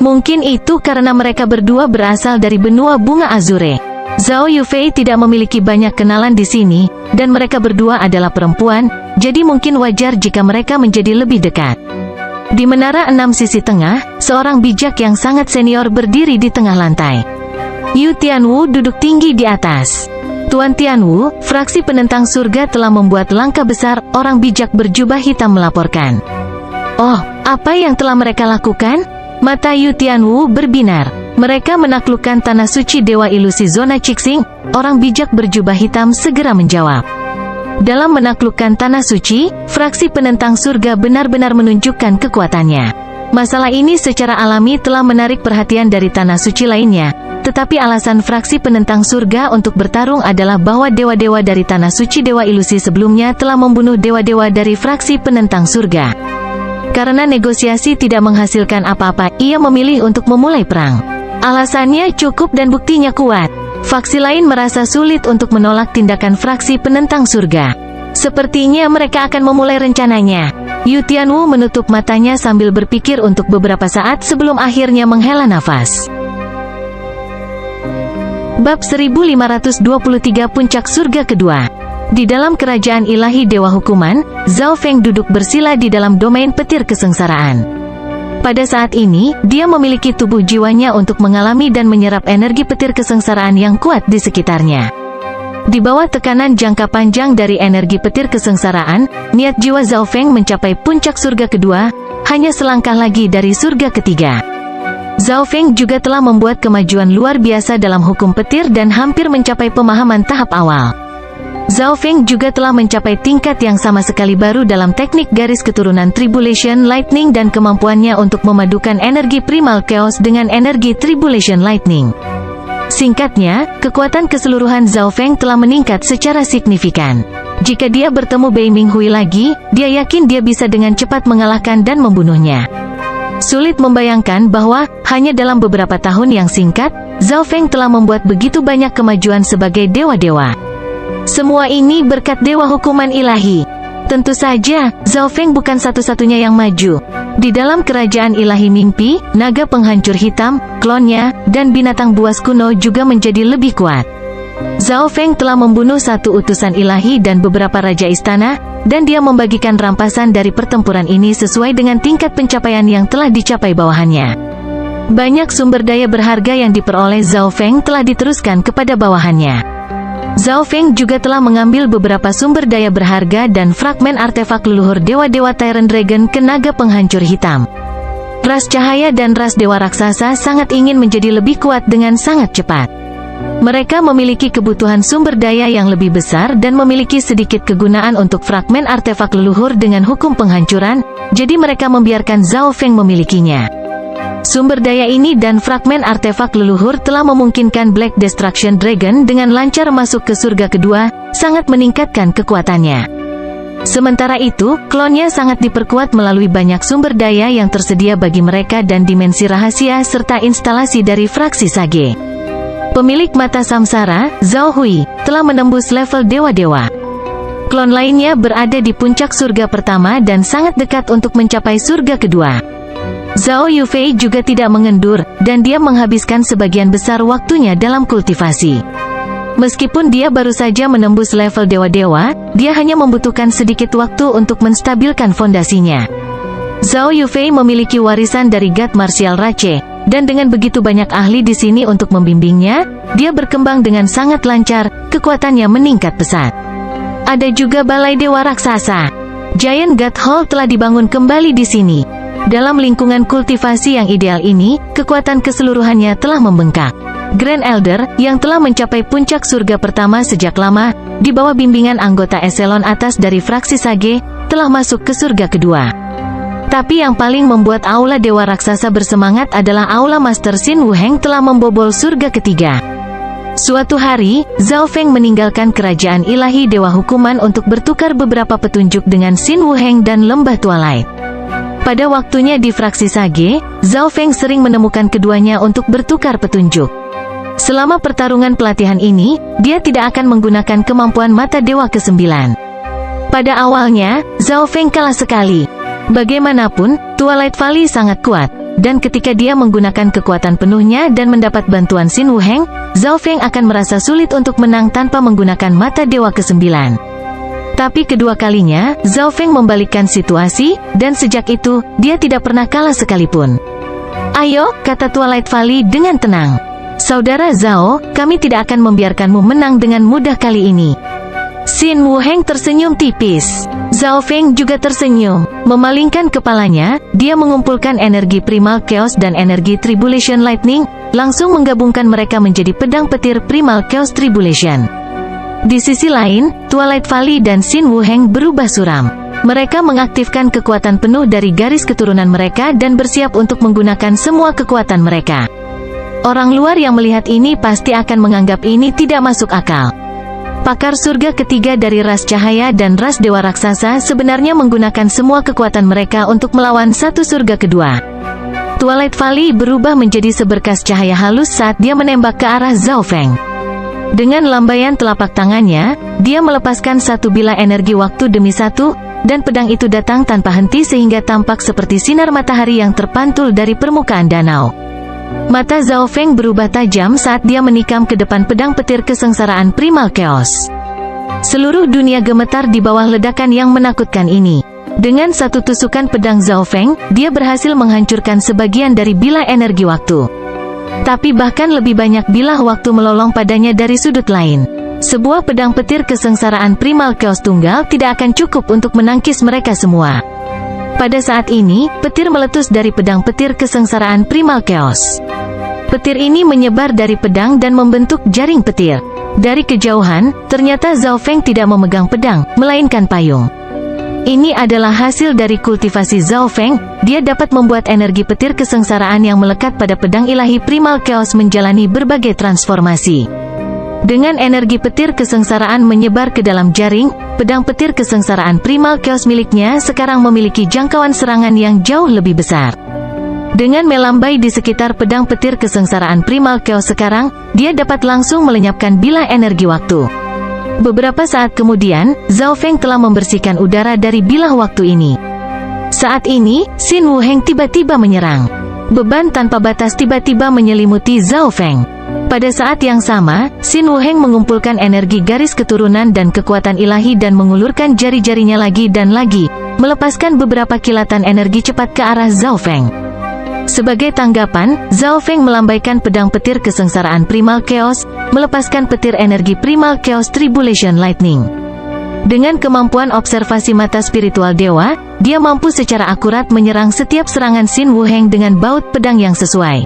Mungkin itu karena mereka berdua berasal dari benua bunga Azure. Zhao Yufei tidak memiliki banyak kenalan di sini, dan mereka berdua adalah perempuan, jadi mungkin wajar jika mereka menjadi lebih dekat. Di menara 6 sisi tengah, seorang bijak yang sangat senior berdiri di tengah lantai. Yu Tianwu duduk tinggi di atas. Tuan Tianwu, fraksi penentang surga telah membuat langkah besar, orang bijak berjubah hitam melaporkan. Oh, apa yang telah mereka lakukan? Mata Yu Tianwu berbinar. Mereka menaklukkan tanah suci Dewa Ilusi Zona Cixing, orang bijak berjubah hitam segera menjawab. Dalam menaklukkan tanah suci, fraksi penentang surga benar-benar menunjukkan kekuatannya. Masalah ini secara alami telah menarik perhatian dari tanah suci lainnya, tetapi alasan fraksi penentang surga untuk bertarung adalah bahwa dewa-dewa dari tanah suci Dewa Ilusi sebelumnya telah membunuh dewa-dewa dari fraksi penentang surga. Karena negosiasi tidak menghasilkan apa-apa, ia memilih untuk memulai perang. Alasannya cukup dan buktinya kuat. Faksi lain merasa sulit untuk menolak tindakan fraksi penentang surga. Sepertinya mereka akan memulai rencananya. Yu Tianwu menutup matanya sambil berpikir untuk beberapa saat sebelum akhirnya menghela nafas. Bab 1523 Puncak Surga Kedua. Di dalam kerajaan ilahi Dewa Hukuman, Zhao Feng duduk bersila di dalam domain petir kesengsaraan. Pada saat ini, dia memiliki tubuh jiwanya untuk mengalami dan menyerap energi petir kesengsaraan yang kuat di sekitarnya. Di bawah tekanan jangka panjang dari energi petir kesengsaraan, niat jiwa Zhao Feng mencapai puncak surga kedua, hanya selangkah lagi dari surga ketiga. Zhao Feng juga telah membuat kemajuan luar biasa dalam hukum petir dan hampir mencapai pemahaman tahap awal. Zhao Feng juga telah mencapai tingkat yang sama sekali baru dalam teknik garis keturunan Tribulation Lightning dan kemampuannya untuk memadukan energi Primal Chaos dengan energi Tribulation Lightning. Singkatnya, kekuatan keseluruhan Zhao Feng telah meningkat secara signifikan. Jika dia bertemu Bei Minghui lagi, dia yakin dia bisa dengan cepat mengalahkan dan membunuhnya. Sulit membayangkan bahwa, hanya dalam beberapa tahun yang singkat, Zhao Feng telah membuat begitu banyak kemajuan sebagai dewa-dewa. Semua ini berkat Dewa Hukuman Ilahi. Tentu saja, Zhao Feng bukan satu-satunya yang maju. Di dalam kerajaan ilahi mimpi, naga penghancur hitam, klonnya, dan binatang buas kuno juga menjadi lebih kuat. Zhao Feng telah membunuh satu utusan ilahi dan beberapa raja istana, dan dia membagikan rampasan dari pertempuran ini sesuai dengan tingkat pencapaian yang telah dicapai bawahannya. Banyak sumber daya berharga yang diperoleh Zhao Feng telah diteruskan kepada bawahannya. Zhao Feng juga telah mengambil beberapa sumber daya berharga dan fragmen artefak leluhur dewa-dewa Tyrant Dragon ke naga penghancur hitam. Ras cahaya dan ras dewa raksasa sangat ingin menjadi lebih kuat dengan sangat cepat. Mereka memiliki kebutuhan sumber daya yang lebih besar dan memiliki sedikit kegunaan untuk fragmen artefak leluhur dengan hukum penghancuran, jadi mereka membiarkan Zhao Feng memilikinya. Sumber daya ini dan fragmen artefak leluhur telah memungkinkan Black Destruction Dragon dengan lancar masuk ke surga kedua, sangat meningkatkan kekuatannya. Sementara itu, klonnya sangat diperkuat melalui banyak sumber daya yang tersedia bagi mereka dan dimensi rahasia serta instalasi dari fraksi Sage. Pemilik mata samsara, Zhao Hui, telah menembus level dewa-dewa. Klon lainnya berada di puncak surga pertama dan sangat dekat untuk mencapai surga kedua. Zhao Yufei juga tidak mengendur, dan dia menghabiskan sebagian besar waktunya dalam kultivasi. Meskipun dia baru saja menembus level dewa-dewa, dia hanya membutuhkan sedikit waktu untuk menstabilkan fondasinya. Zhao Yufei memiliki warisan dari God Martial Rache, dan dengan begitu banyak ahli di sini untuk membimbingnya, dia berkembang dengan sangat lancar, kekuatannya meningkat pesat. Ada juga balai dewa raksasa. Giant God Hall telah dibangun kembali di sini. Dalam lingkungan kultivasi yang ideal ini, kekuatan keseluruhannya telah membengkak. Grand Elder, yang telah mencapai puncak surga pertama sejak lama, di bawah bimbingan anggota eselon atas dari fraksi Sage, telah masuk ke surga kedua. Tapi yang paling membuat aula dewa raksasa bersemangat adalah aula Master Xin Wuheng telah membobol surga ketiga. Suatu hari, Zhao Feng meninggalkan kerajaan ilahi Dewa Hukuman untuk bertukar beberapa petunjuk dengan Xin Wuheng dan Lembah Twilight. Pada waktunya di fraksi Sage, Zhao Feng sering menemukan keduanya untuk bertukar petunjuk. Selama pertarungan pelatihan ini, dia tidak akan menggunakan kemampuan mata dewa ke-9. Pada awalnya, Zhao Feng kalah sekali. Bagaimanapun, Twilight Valley sangat kuat, dan ketika dia menggunakan kekuatan penuhnya dan mendapat bantuan Xin Wuheng, Zhao Feng akan merasa sulit untuk menang tanpa menggunakan mata dewa ke-9. Tapi kedua kalinya, Zhao Feng membalikkan situasi, dan sejak itu, dia tidak pernah kalah sekalipun. "Ayo," kata Twilight Valley dengan tenang. "Saudara Zhao, kami tidak akan membiarkanmu menang dengan mudah kali ini." Xin Wuheng tersenyum tipis. Zhao Feng juga tersenyum. Memalingkan kepalanya, dia mengumpulkan energi Primal Chaos dan energi Tribulation Lightning, langsung menggabungkan mereka menjadi pedang petir Primal Chaos Tribulation. Di sisi lain, Twilight Valley dan Xin Wuheng berubah suram. Mereka mengaktifkan kekuatan penuh dari garis keturunan mereka dan bersiap untuk menggunakan semua kekuatan mereka. Orang luar yang melihat ini pasti akan menganggap ini tidak masuk akal. Pakar surga ketiga dari ras cahaya dan ras dewa raksasa sebenarnya menggunakan semua kekuatan mereka untuk melawan satu surga kedua. Twilight Valley berubah menjadi seberkas cahaya halus saat dia menembak ke arah Zhao Feng. Dengan lambaian telapak tangannya, dia melepaskan satu bilah energi waktu demi satu, dan pedang itu datang tanpa henti sehingga tampak seperti sinar matahari yang terpantul dari permukaan danau. Mata Zhao Feng berubah tajam saat dia menikam ke depan pedang petir kesengsaraan Primal Chaos. Seluruh dunia gemetar di bawah ledakan yang menakutkan ini. Dengan satu tusukan pedang Zhao Feng, dia berhasil menghancurkan sebagian dari bilah energi waktu. Tapi bahkan lebih banyak bilah waktu melolong padanya dari sudut lain. Sebuah pedang petir kesengsaraan Primal Chaos tunggal tidak akan cukup untuk menangkis mereka semua. Pada saat ini, petir meletus dari pedang petir kesengsaraan Primal Chaos. Petir ini menyebar dari pedang dan membentuk jaring petir. Dari kejauhan, ternyata Zhao Feng tidak memegang pedang, melainkan payung. Ini adalah hasil dari kultivasi Zhao Feng. Dia dapat membuat energi petir kesengsaraan yang melekat pada pedang ilahi Primal Chaos menjalani berbagai transformasi. Dengan energi petir kesengsaraan menyebar ke dalam jaring, pedang petir kesengsaraan Primal Chaos miliknya sekarang memiliki jangkauan serangan yang jauh lebih besar. Dengan melambai di sekitar pedang petir kesengsaraan Primal Chaos sekarang, dia dapat langsung melenyapkan bilah energi waktu. Beberapa saat kemudian, Zhao Feng telah membersihkan udara dari bilah waktu ini. Saat ini, Xin Wuheng tiba-tiba menyerang. Beban tanpa batas tiba-tiba menyelimuti Zhao Feng. Pada saat yang sama, Xin Wuheng mengumpulkan energi garis keturunan dan kekuatan ilahi dan mengulurkan jari-jarinya lagi dan lagi, melepaskan beberapa kilatan energi cepat ke arah Zhao Feng. Sebagai tanggapan, Zhao Feng melambaikan pedang petir kesengsaraan Primal Chaos, melepaskan petir energi Primal Chaos Tribulation Lightning. Dengan kemampuan observasi mata spiritual dewa, dia mampu secara akurat menyerang setiap serangan Xin Wuheng dengan baut pedang yang sesuai.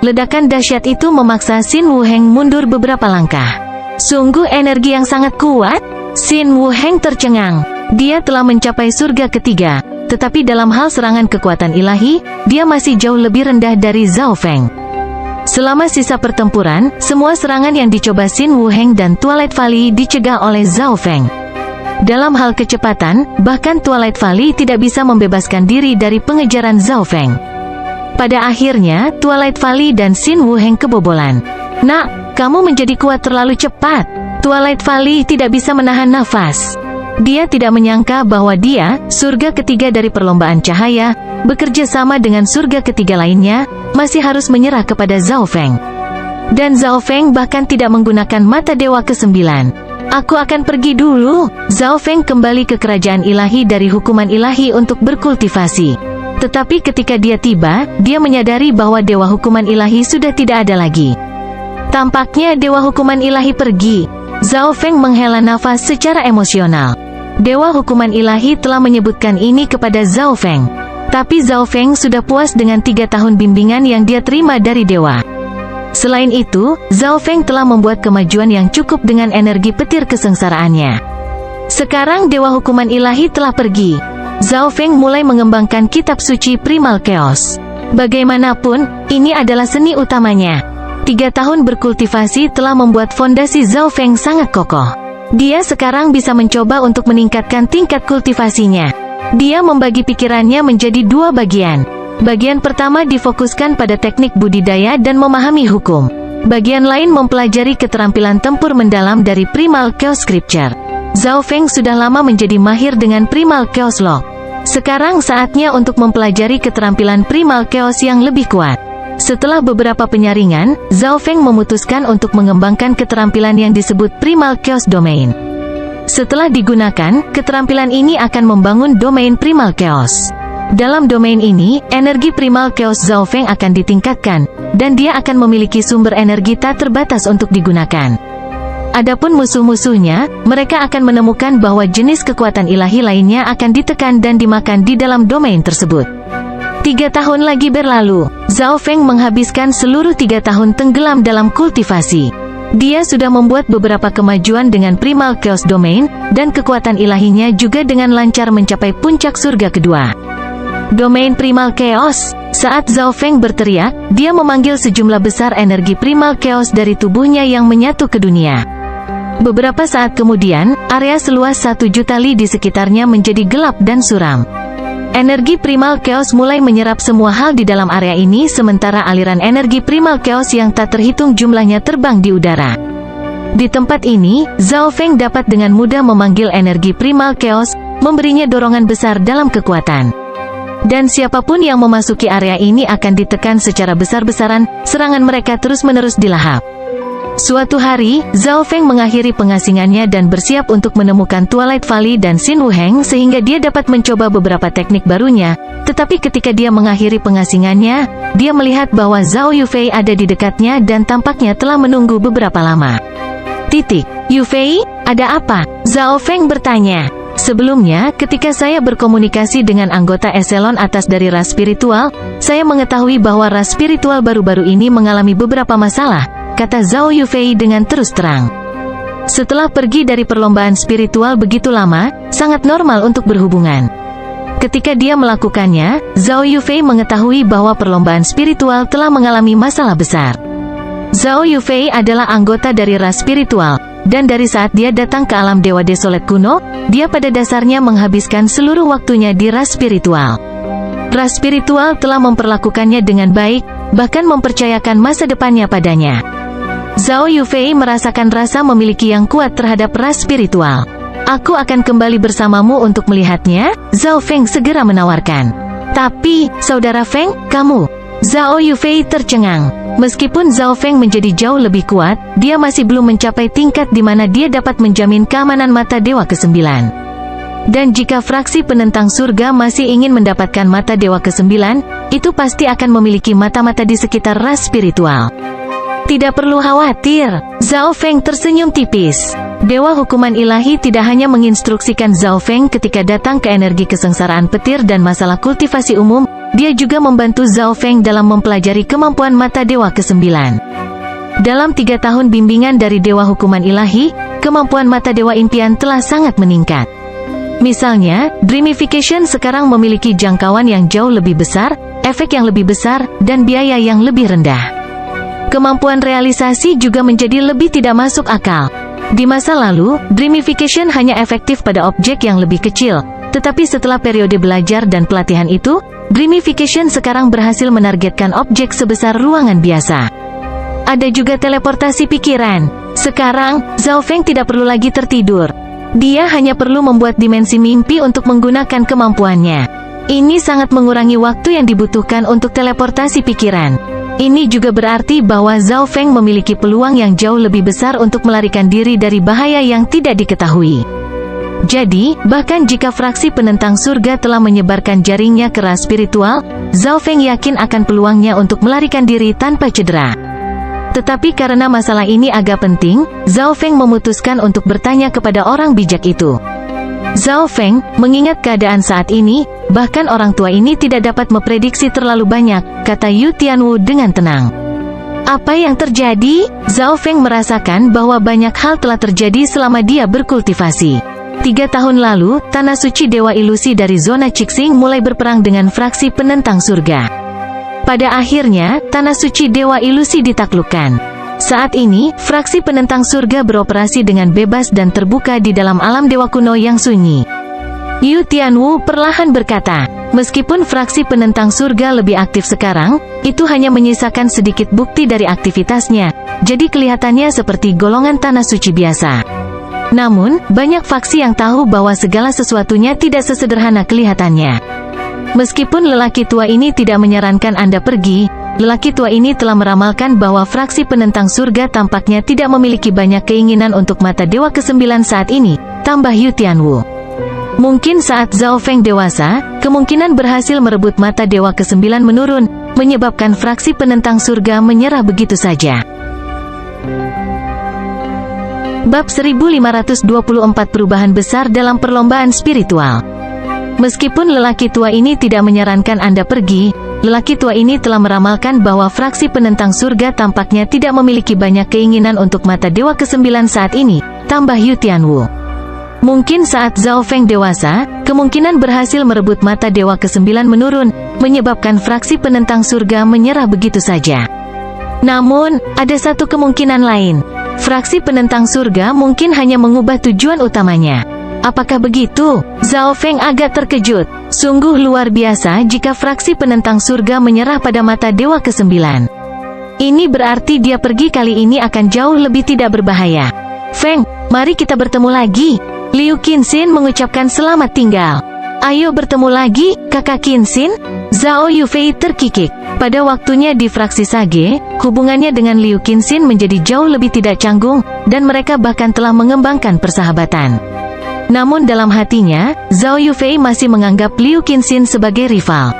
Ledakan dahsyat itu memaksa Xin Wuheng mundur beberapa langkah. Sungguh energi yang sangat kuat. Xin Wuheng tercengang. Dia telah mencapai surga ketiga, tetapi dalam hal serangan kekuatan ilahi, dia masih jauh lebih rendah dari Zhao Feng. Selama sisa pertempuran, semua serangan yang dicoba Xin Wuheng dan Twilight Valley dicegah oleh Zhao Feng. Dalam hal kecepatan, bahkan Twilight Valley tidak bisa membebaskan diri dari pengejaran Zhao Feng. Pada akhirnya, Twilight Valley dan Xin Wuheng kebobolan. "Nak, kamu menjadi kuat terlalu cepat." Twilight Valley tidak bisa menahan nafas. Dia tidak menyangka bahwa dia, surga ketiga dari perlombaan cahaya, bekerja sama dengan surga ketiga lainnya, masih harus menyerah kepada Zhao Feng. Dan Zhao Feng bahkan tidak menggunakan mata dewa ke-9. "Aku akan pergi dulu." Zhao Feng kembali ke kerajaan ilahi dari hukuman ilahi untuk berkultivasi. Tetapi ketika dia tiba, dia menyadari bahwa dewa hukuman ilahi sudah tidak ada lagi. Tampaknya dewa hukuman ilahi pergi. Zhao Feng menghela nafas secara emosional. Dewa hukuman ilahi telah menyebutkan ini kepada Zhao Feng. Tapi Zhao Feng sudah puas dengan 3 tahun bimbingan yang dia terima dari dewa. Selain itu, Zhao Feng telah membuat kemajuan yang cukup dengan energi petir kesengsaraannya. Sekarang dewa hukuman ilahi telah pergi. Zhao Feng mulai mengembangkan kitab suci Primal Chaos. Bagaimanapun, ini adalah seni utamanya. 3 tahun berkultivasi telah membuat fondasi Zhao Feng sangat kokoh. Dia sekarang bisa mencoba untuk meningkatkan tingkat kultivasinya. Dia membagi pikirannya menjadi 2 bagian. Bagian pertama difokuskan pada teknik budidaya dan memahami hukum. Bagian lain mempelajari keterampilan tempur mendalam dari Primal Chaos Scripture. Zhao Feng sudah lama menjadi mahir dengan Primal Chaos Lock. Sekarang saatnya untuk mempelajari keterampilan Primal Chaos yang lebih kuat. Setelah beberapa penyaringan, Zhao Feng memutuskan untuk mengembangkan keterampilan yang disebut Primal Chaos Domain. Setelah digunakan, keterampilan ini akan membangun domain Primal Chaos. Dalam domain ini, energi Primal Chaos Zhao Feng akan ditingkatkan, dan dia akan memiliki sumber energi tak terbatas untuk digunakan. Adapun musuh-musuhnya, mereka akan menemukan bahwa jenis kekuatan ilahi lainnya akan ditekan dan dimakan di dalam domain tersebut. 3 tahun lagi berlalu, Zhao Feng menghabiskan seluruh 3 tahun tenggelam dalam kultivasi. Dia sudah membuat beberapa kemajuan dengan Primal Chaos Domain, dan kekuatan ilahinya juga dengan lancar mencapai puncak surga kedua. Domain Primal Chaos. Saat Zhao Feng berteriak, dia memanggil sejumlah besar energi Primal Chaos dari tubuhnya yang menyatu ke dunia. Beberapa saat kemudian, area seluas 1 juta li di sekitarnya menjadi gelap dan suram. Energi Primal Chaos mulai menyerap semua hal di dalam area ini, sementara aliran energi Primal Chaos yang tak terhitung jumlahnya terbang di udara. Di tempat ini, Zhao Feng dapat dengan mudah memanggil energi Primal Chaos, memberinya dorongan besar dalam kekuatan. Dan siapapun yang memasuki area ini akan ditekan secara besar-besaran, serangan mereka terus-menerus dilahap. Suatu hari, Zhao Feng mengakhiri pengasingannya dan bersiap untuk menemukan Twilight Valley dan Xin Wuheng sehingga dia dapat mencoba beberapa teknik barunya, tetapi ketika dia mengakhiri pengasingannya, dia melihat bahwa Zhao Yufei ada di dekatnya dan tampaknya telah menunggu beberapa lama. Yufei, ada apa? Zhao Feng bertanya. Sebelumnya, ketika saya berkomunikasi dengan anggota eselon atas dari ras spiritual, saya mengetahui bahwa ras spiritual baru-baru ini mengalami beberapa masalah, kata Zhao Yufei dengan terus terang. Setelah pergi dari perlombaan spiritual begitu lama, sangat normal untuk berhubungan. Ketika dia melakukannya, Zhao Yufei mengetahui bahwa perlombaan spiritual telah mengalami masalah besar. Zhao Yufei adalah anggota dari ras spiritual, dan dari saat dia datang ke alam Dewa Desolet kuno, dia pada dasarnya menghabiskan seluruh waktunya di ras spiritual. Ras spiritual telah memperlakukannya dengan baik, bahkan mempercayakan masa depannya padanya. Zhao Yufei merasakan rasa memiliki yang kuat terhadap ras spiritual. Aku akan kembali bersamamu untuk melihatnya, Zhao Feng segera menawarkan. Tapi, Saudara Feng, kamu... Zhao Yufei tercengang. Meskipun Zhao Feng menjadi jauh lebih kuat, dia masih belum mencapai tingkat di mana dia dapat menjamin keamanan mata Dewa ke-9. Dan jika fraksi penentang surga masih ingin mendapatkan mata Dewa ke-9, itu pasti akan memiliki mata-mata di sekitar ras spiritual. Tidak perlu khawatir, Zhao Feng tersenyum tipis. Dewa hukuman ilahi tidak hanya menginstruksikan Zhao Feng ketika datang ke energi kesengsaraan petir dan masalah kultivasi umum, dia juga membantu Zhao Feng dalam mempelajari kemampuan mata Dewa ke-9. Dalam 3 tahun bimbingan dari Dewa hukuman ilahi, kemampuan mata Dewa impian telah sangat meningkat. Misalnya, Dreamification sekarang memiliki jangkauan yang jauh lebih besar, efek yang lebih besar, dan biaya yang lebih rendah. Kemampuan realisasi juga menjadi lebih tidak masuk akal. Di masa lalu, Dreamification hanya efektif pada objek yang lebih kecil, tetapi setelah periode belajar dan pelatihan itu, Dreamification sekarang berhasil menargetkan objek sebesar ruangan biasa. Ada juga teleportasi pikiran. Sekarang, Zhao Feng tidak perlu lagi tertidur. Dia hanya perlu membuat dimensi mimpi untuk menggunakan kemampuannya. Ini sangat mengurangi waktu yang dibutuhkan untuk teleportasi pikiran. Ini juga berarti bahwa Zhao Feng memiliki peluang yang jauh lebih besar untuk melarikan diri dari bahaya yang tidak diketahui. Jadi, bahkan jika fraksi penentang surga telah menyebarkan jaringnya ke ras spiritual, Zhao Feng yakin akan peluangnya untuk melarikan diri tanpa cedera. Tetapi karena masalah ini agak penting, Zhao Feng memutuskan untuk bertanya kepada orang bijak itu. Zhao Feng, mengingat keadaan saat ini, bahkan orang tua ini tidak dapat memprediksi terlalu banyak, kata Yu Tianwu dengan tenang. Apa yang terjadi? Zhao Feng merasakan bahwa banyak hal telah terjadi selama dia berkultivasi. 3 tahun lalu, Tanah Suci Dewa Ilusi dari zona Cixing mulai berperang dengan fraksi penentang surga. Pada akhirnya, Tanah Suci Dewa Ilusi ditaklukkan. Saat ini, fraksi penentang surga beroperasi dengan bebas dan terbuka di dalam alam dewa kuno yang sunyi. Yu Tianwu perlahan berkata, meskipun fraksi penentang surga lebih aktif sekarang, itu hanya menyisakan sedikit bukti dari aktivitasnya, jadi kelihatannya seperti golongan tanah suci biasa. Namun, banyak faksi yang tahu bahwa segala sesuatunya tidak sesederhana kelihatannya. Meskipun lelaki tua ini tidak menyarankan Anda pergi, lelaki tua ini telah meramalkan bahwa fraksi penentang surga tampaknya tidak memiliki banyak keinginan untuk mata dewa ke-9 saat ini, tambah Yu Tianwu. Mungkin saat Zhao Feng dewasa, kemungkinan berhasil merebut mata dewa ke-9 menurun, menyebabkan fraksi penentang surga menyerah begitu saja. Bab 1524 Perubahan besar dalam perlombaan spiritual. Meskipun lelaki tua ini tidak menyarankan Anda pergi, lelaki tua ini telah meramalkan bahwa fraksi penentang surga tampaknya tidak memiliki banyak keinginan untuk mata dewa ke-9 saat ini, tambah Yu Tianwu. Mungkin saat Zhao Feng dewasa, kemungkinan berhasil merebut mata dewa ke-9 menurun, menyebabkan fraksi penentang surga menyerah begitu saja. Namun, ada satu kemungkinan lain. Fraksi penentang surga mungkin hanya mengubah tujuan utamanya. Apakah begitu? Zhao Feng agak terkejut. Sungguh luar biasa jika fraksi penentang surga menyerah pada mata dewa ke-9. Ini berarti dia pergi kali ini akan jauh lebih tidak berbahaya. Feng, mari kita bertemu lagi. Liu Qinxin mengucapkan selamat tinggal. Ayo bertemu lagi, kakak Qinxin. Zhao Yufei terkikik. Pada waktunya di fraksi Sage, hubungannya dengan Liu Qinxin menjadi jauh lebih tidak canggung, dan mereka bahkan telah mengembangkan persahabatan. Namun dalam hatinya, Zhao Yufei masih menganggap Liu Qinxin sebagai rival.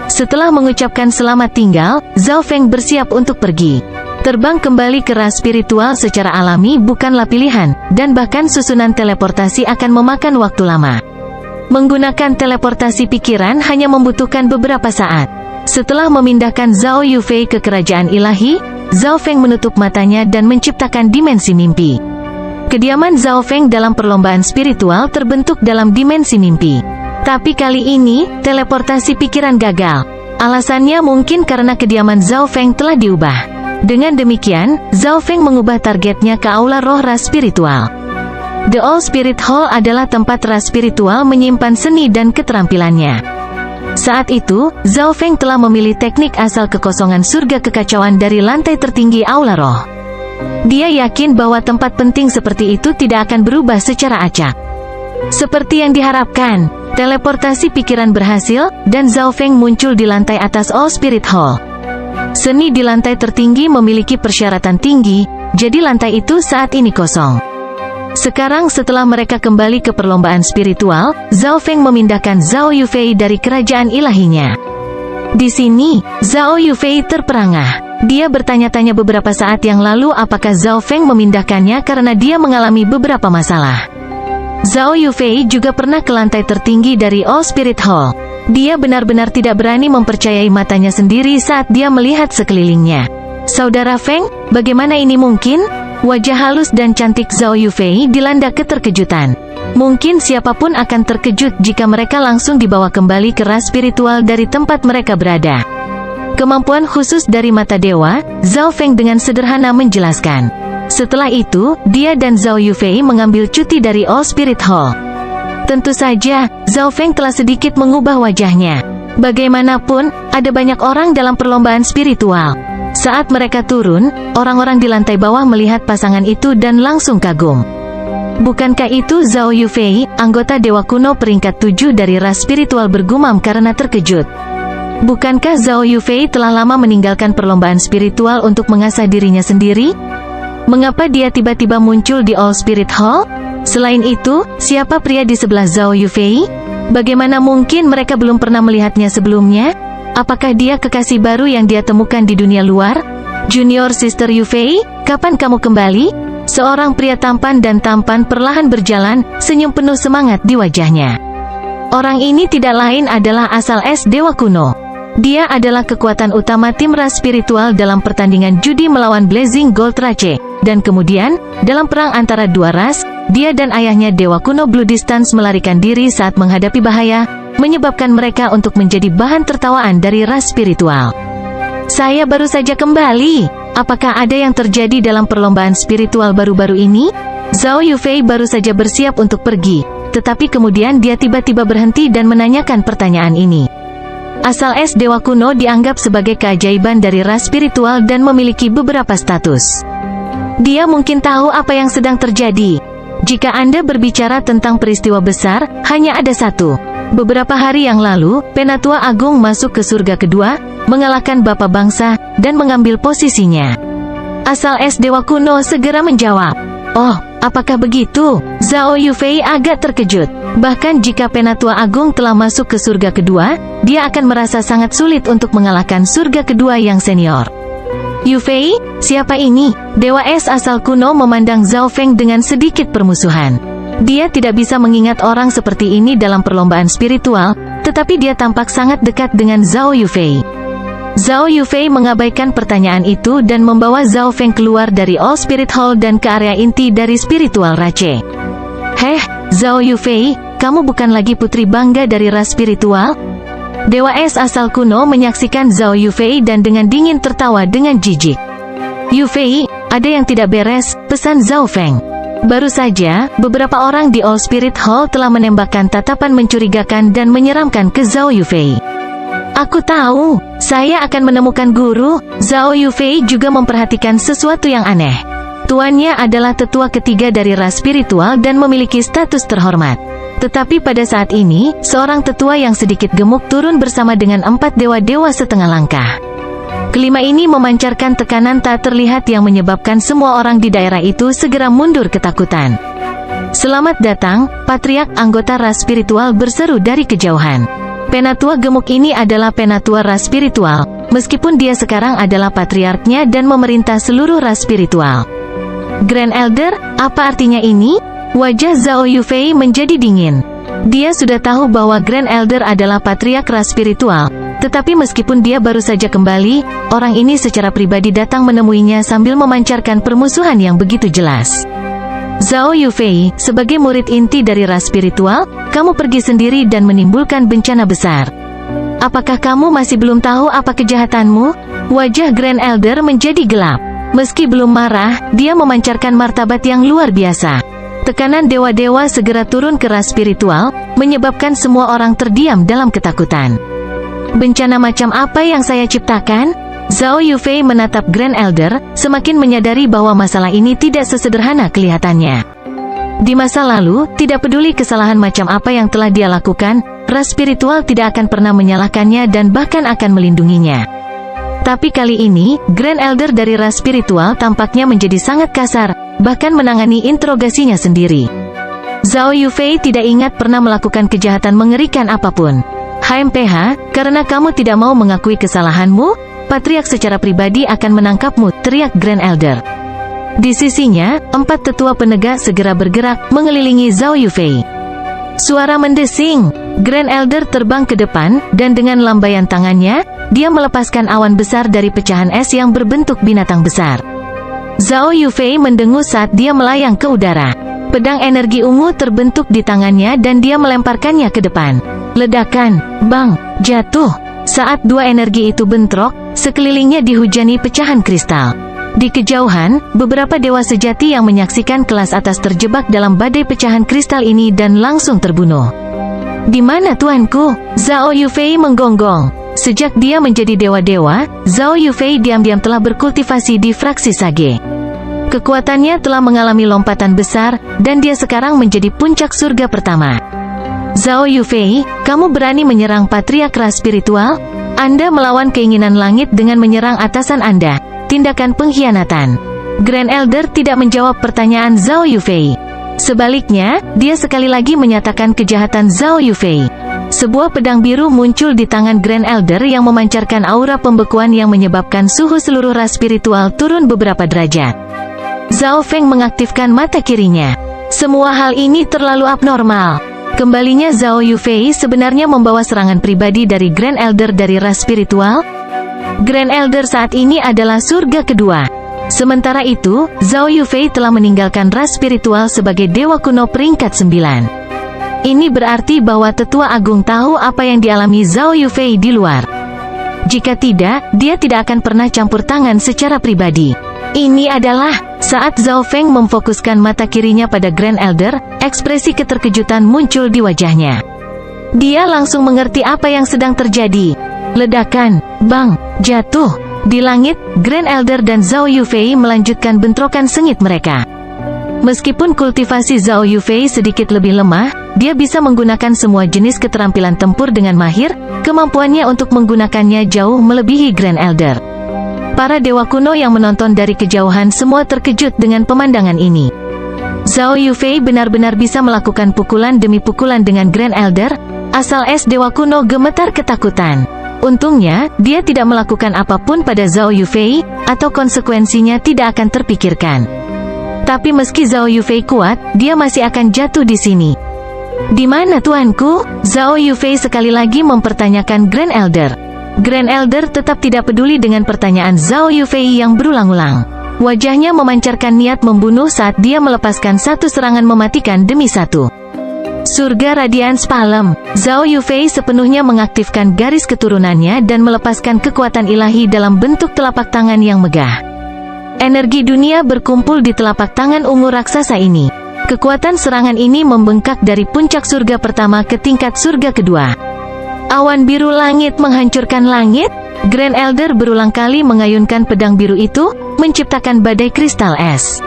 Setelah mengucapkan selamat tinggal, Zhao Feng bersiap untuk pergi. Terbang kembali ke ras spiritual secara alami bukanlah pilihan, dan bahkan susunan teleportasi akan memakan waktu lama. Menggunakan teleportasi pikiran hanya membutuhkan beberapa saat. Setelah memindahkan Zhao Yufei ke kerajaan ilahi, Zhao Feng menutup matanya dan menciptakan dimensi mimpi. Kediaman Zhao Feng dalam perlombaan spiritual terbentuk dalam dimensi mimpi. Tapi kali ini, teleportasi pikiran gagal. Alasannya mungkin karena kediaman Zhao Feng telah diubah. Dengan demikian, Zhao Feng mengubah targetnya ke aula roh ras spiritual. The All Spirit Hall adalah tempat ras spiritual menyimpan seni dan keterampilannya. Saat itu, Zhao Feng telah memilih teknik asal kekosongan surga kekacauan dari lantai tertinggi aula roh. Dia yakin bahwa tempat penting seperti itu tidak akan berubah secara acak. Seperti yang diharapkan, teleportasi pikiran berhasil, dan Zhao Feng muncul di lantai atas All Spirit Hall. Seni di lantai tertinggi memiliki persyaratan tinggi, jadi lantai itu saat ini kosong. Sekarang setelah mereka kembali ke perlombaan spiritual, Zhao Feng memindahkan Zhao Yufei dari kerajaan ilahinya. Di sini, Zhao Yufei terperangah. Dia bertanya-tanya beberapa saat yang lalu apakah Zhao Feng memindahkannya karena dia mengalami beberapa masalah. Zhao Yufei juga pernah ke lantai tertinggi dari All Spirit Hall. Dia benar-benar tidak berani mempercayai matanya sendiri saat dia melihat sekelilingnya. Saudara Feng, bagaimana ini mungkin? Wajah halus dan cantik Zhao Yufei dilanda keterkejutan. Mungkin siapapun akan terkejut jika mereka langsung dibawa kembali ke ras spiritual dari tempat mereka berada. Kemampuan khusus dari mata dewa, Zhao Feng dengan sederhana menjelaskan. Setelah itu, dia dan Zhao Yufei mengambil cuti dari All Spirit Hall. Tentu saja, Zhao Feng telah sedikit mengubah wajahnya. Bagaimanapun, ada banyak orang dalam perlombaan spiritual. Saat mereka turun, orang-orang di lantai bawah melihat pasangan itu dan langsung kagum. Bukankah itu Zhao Yufei, anggota Dewa Kuno peringkat 7 dari ras spiritual bergumam karena terkejut. Bukankah Zhao Yufei telah lama meninggalkan perlombaan spiritual untuk mengasah dirinya sendiri? Mengapa dia tiba-tiba muncul di All Spirit Hall? Selain itu, siapa pria di sebelah Zhao Yufei? Bagaimana mungkin mereka belum pernah melihatnya sebelumnya? Apakah dia kekasih baru yang dia temukan di dunia luar? Junior Sister Yufei, kapan kamu kembali? Seorang pria tampan dan tampan perlahan berjalan, senyum penuh semangat di wajahnya. Orang ini tidak lain adalah asal es Dewa Kuno. Dia adalah kekuatan utama tim ras spiritual dalam pertandingan judi melawan Blazing Gold Rache. Dan kemudian, dalam perang antara dua ras, dia dan ayahnya Dewa Kuno Blue Distance melarikan diri saat menghadapi bahaya, menyebabkan mereka untuk menjadi bahan tertawaan dari ras spiritual. Saya baru saja kembali. Apakah ada yang terjadi dalam perlombaan spiritual baru-baru ini? Zhao Yufei baru saja bersiap untuk pergi. tetapi kemudian dia tiba-tiba berhenti dan menanyakan pertanyaan ini. Asal es dewa kuno dianggap sebagai keajaiban dari ras spiritual dan memiliki beberapa status. Dia mungkin tahu apa yang sedang terjadi. Jika Anda berbicara tentang peristiwa besar, hanya ada satu. Beberapa hari yang lalu, Penatua Agung masuk ke surga kedua, mengalahkan Bapa Bangsa, dan mengambil posisinya. Asal es dewa kuno segera menjawab, "Oh, apakah begitu?" Zhao Yufei agak terkejut. Bahkan jika Penatua Agung telah masuk ke surga kedua, dia akan merasa sangat sulit untuk mengalahkan surga kedua yang senior. "Yufei, siapa ini?" Dewa es asal kuno memandang Zhao Feng dengan sedikit permusuhan. Dia tidak bisa mengingat orang seperti ini dalam perlombaan spiritual, tetapi dia tampak sangat dekat dengan Zhao Yufei. Zhao Yufei mengabaikan pertanyaan itu dan membawa Zhao Feng keluar dari All Spirit Hall dan ke area inti dari spiritual Rache. "Heh, Zhao Yufei, kamu bukan lagi putri bangga dari ras spiritual?" Dewa es asal kuno menyaksikan Zhao Yufei dan dengan dingin tertawa dengan jijik. "Yufei, ada yang tidak beres," pesan Zhao Feng. Baru saja, beberapa orang di All Spirit Hall telah menembakkan tatapan mencurigakan dan menyeramkan ke Zhao Yufei. "Aku tahu, saya akan menemukan guru." Zhao Yufei juga memperhatikan sesuatu yang aneh. Tuannya adalah tetua ketiga dari ras spiritual dan memiliki status terhormat. Tetapi pada saat ini, seorang tetua yang sedikit gemuk turun bersama dengan 4 dewa-dewa setengah langkah. Kelima ini memancarkan tekanan tak terlihat yang menyebabkan semua orang di daerah itu segera mundur ketakutan. "Selamat datang, Patriark," anggota ras spiritual berseru dari kejauhan. Penatua gemuk ini adalah penatua ras spiritual, meskipun dia sekarang adalah patriarknya dan memerintah seluruh ras spiritual. "Grand Elder, apa artinya ini?" Wajah Zhao Yufei menjadi dingin. Dia sudah tahu bahwa Grand Elder adalah patriark ras spiritual, tetapi meskipun dia baru saja kembali, orang ini secara pribadi datang menemuinya sambil memancarkan permusuhan yang begitu jelas. "Zhao Yufei, sebagai murid inti dari ras spiritual, kamu pergi sendiri dan menimbulkan bencana besar. Apakah kamu masih belum tahu apa kejahatanmu?" Wajah Grand Elder menjadi gelap. Meski belum marah, dia memancarkan martabat yang luar biasa. Tekanan dewa-dewa segera turun ke ras spiritual, menyebabkan semua orang terdiam dalam ketakutan. "Bencana macam apa yang saya ciptakan?" Zhao Yufei menatap Grand Elder, semakin menyadari bahwa masalah ini tidak sesederhana kelihatannya. Di masa lalu, tidak peduli kesalahan macam apa yang telah dia lakukan, ras spiritual tidak akan pernah menyalahkannya dan bahkan akan melindunginya. Tapi kali ini, Grand Elder dari ras spiritual tampaknya menjadi sangat kasar, bahkan menangani interogasinya sendiri. Zhao Yufei tidak ingat pernah melakukan kejahatan mengerikan apapun. "HMPH, karena kamu tidak mau mengakui kesalahanmu, Patriark secara pribadi akan menangkapmu," teriak Grand Elder. Di sisinya, 4 tetua penegak segera bergerak, mengelilingi Zhao Yufei. Suara mendesing. Grand Elder terbang ke depan, dan dengan lambaian tangannya, dia melepaskan awan besar dari pecahan es yang berbentuk binatang besar. Zhao Yufei mendengus saat dia melayang ke udara. Pedang energi ungu terbentuk di tangannya dan dia melemparkannya ke depan. Ledakan, bang, jatuh. Saat 2 energi itu bentrok, sekelilingnya dihujani pecahan kristal. Di kejauhan, beberapa dewa sejati yang menyaksikan kelas atas terjebak dalam badai pecahan kristal ini dan langsung terbunuh. "Di mana tuanku?" Zhao Yufei menggonggong. Sejak dia menjadi dewa-dewa, Zhao Yufei diam-diam telah berkultivasi di fraksi Sage. Kekuatannya telah mengalami lompatan besar, dan dia sekarang menjadi puncak surga pertama. "Zhao Yufei, kamu berani menyerang patriark ras spiritual? Anda melawan keinginan langit dengan menyerang atasan Anda. Tindakan pengkhianatan." Grand Elder tidak menjawab pertanyaan Zhao Yufei. Sebaliknya, dia sekali lagi menyatakan kejahatan Zhao Yufei. Sebuah pedang biru muncul di tangan Grand Elder yang memancarkan aura pembekuan yang menyebabkan suhu seluruh ras spiritual turun beberapa derajat. Zhao Feng mengaktifkan mata kirinya. Semua hal ini terlalu abnormal. Kembalinya Zhao Yufei sebenarnya membawa serangan pribadi dari Grand Elder dari ras spiritual. Grand Elder saat ini adalah surga kedua. Sementara itu, Zhao Yufei telah meninggalkan ras spiritual sebagai dewa kuno peringkat 9. Ini berarti bahwa Tetua Agung tahu apa yang dialami Zhao Yufei di luar. Jika tidak, dia tidak akan pernah campur tangan secara pribadi. Ini adalah Saat Zhao Feng memfokuskan mata kirinya pada Grand Elder, ekspresi keterkejutan muncul di wajahnya. Dia langsung mengerti apa yang sedang terjadi. Ledakan, bang, jatuh. Di langit, Grand Elder dan Zhao Yufei melanjutkan bentrokan sengit mereka. Meskipun kultivasi Zhao Yufei sedikit lebih lemah, dia bisa menggunakan semua jenis keterampilan tempur dengan mahir, kemampuannya untuk menggunakannya jauh melebihi Grand Elder. Para dewa kuno yang menonton dari kejauhan semua terkejut dengan pemandangan ini. Zhao Yufei benar-benar bisa melakukan pukulan demi pukulan dengan Grand Elder, asal es dewa kuno gemetar ketakutan. Untungnya, dia tidak melakukan apapun pada Zhao Yufei, atau konsekuensinya tidak akan terpikirkan. Tapi meski Zhao Yufei kuat, dia masih akan jatuh di sini. Di mana tuanku? Zhao Yufei sekali lagi mempertanyakan Grand Elder. Grand Elder tetap tidak peduli dengan pertanyaan Zhao Yufei yang berulang-ulang. Wajahnya memancarkan niat membunuh saat dia melepaskan satu serangan mematikan demi satu. Surga Radiance Palem, Zhao Yufei sepenuhnya mengaktifkan garis keturunannya dan melepaskan kekuatan ilahi dalam bentuk telapak tangan yang megah. Energi dunia berkumpul di telapak tangan ungu raksasa ini. Kekuatan serangan ini membengkak dari puncak surga pertama ke tingkat surga kedua. Awan biru langit menghancurkan langit. Grand Elder berulang kali mengayunkan pedang biru itu, menciptakan badai kristal es.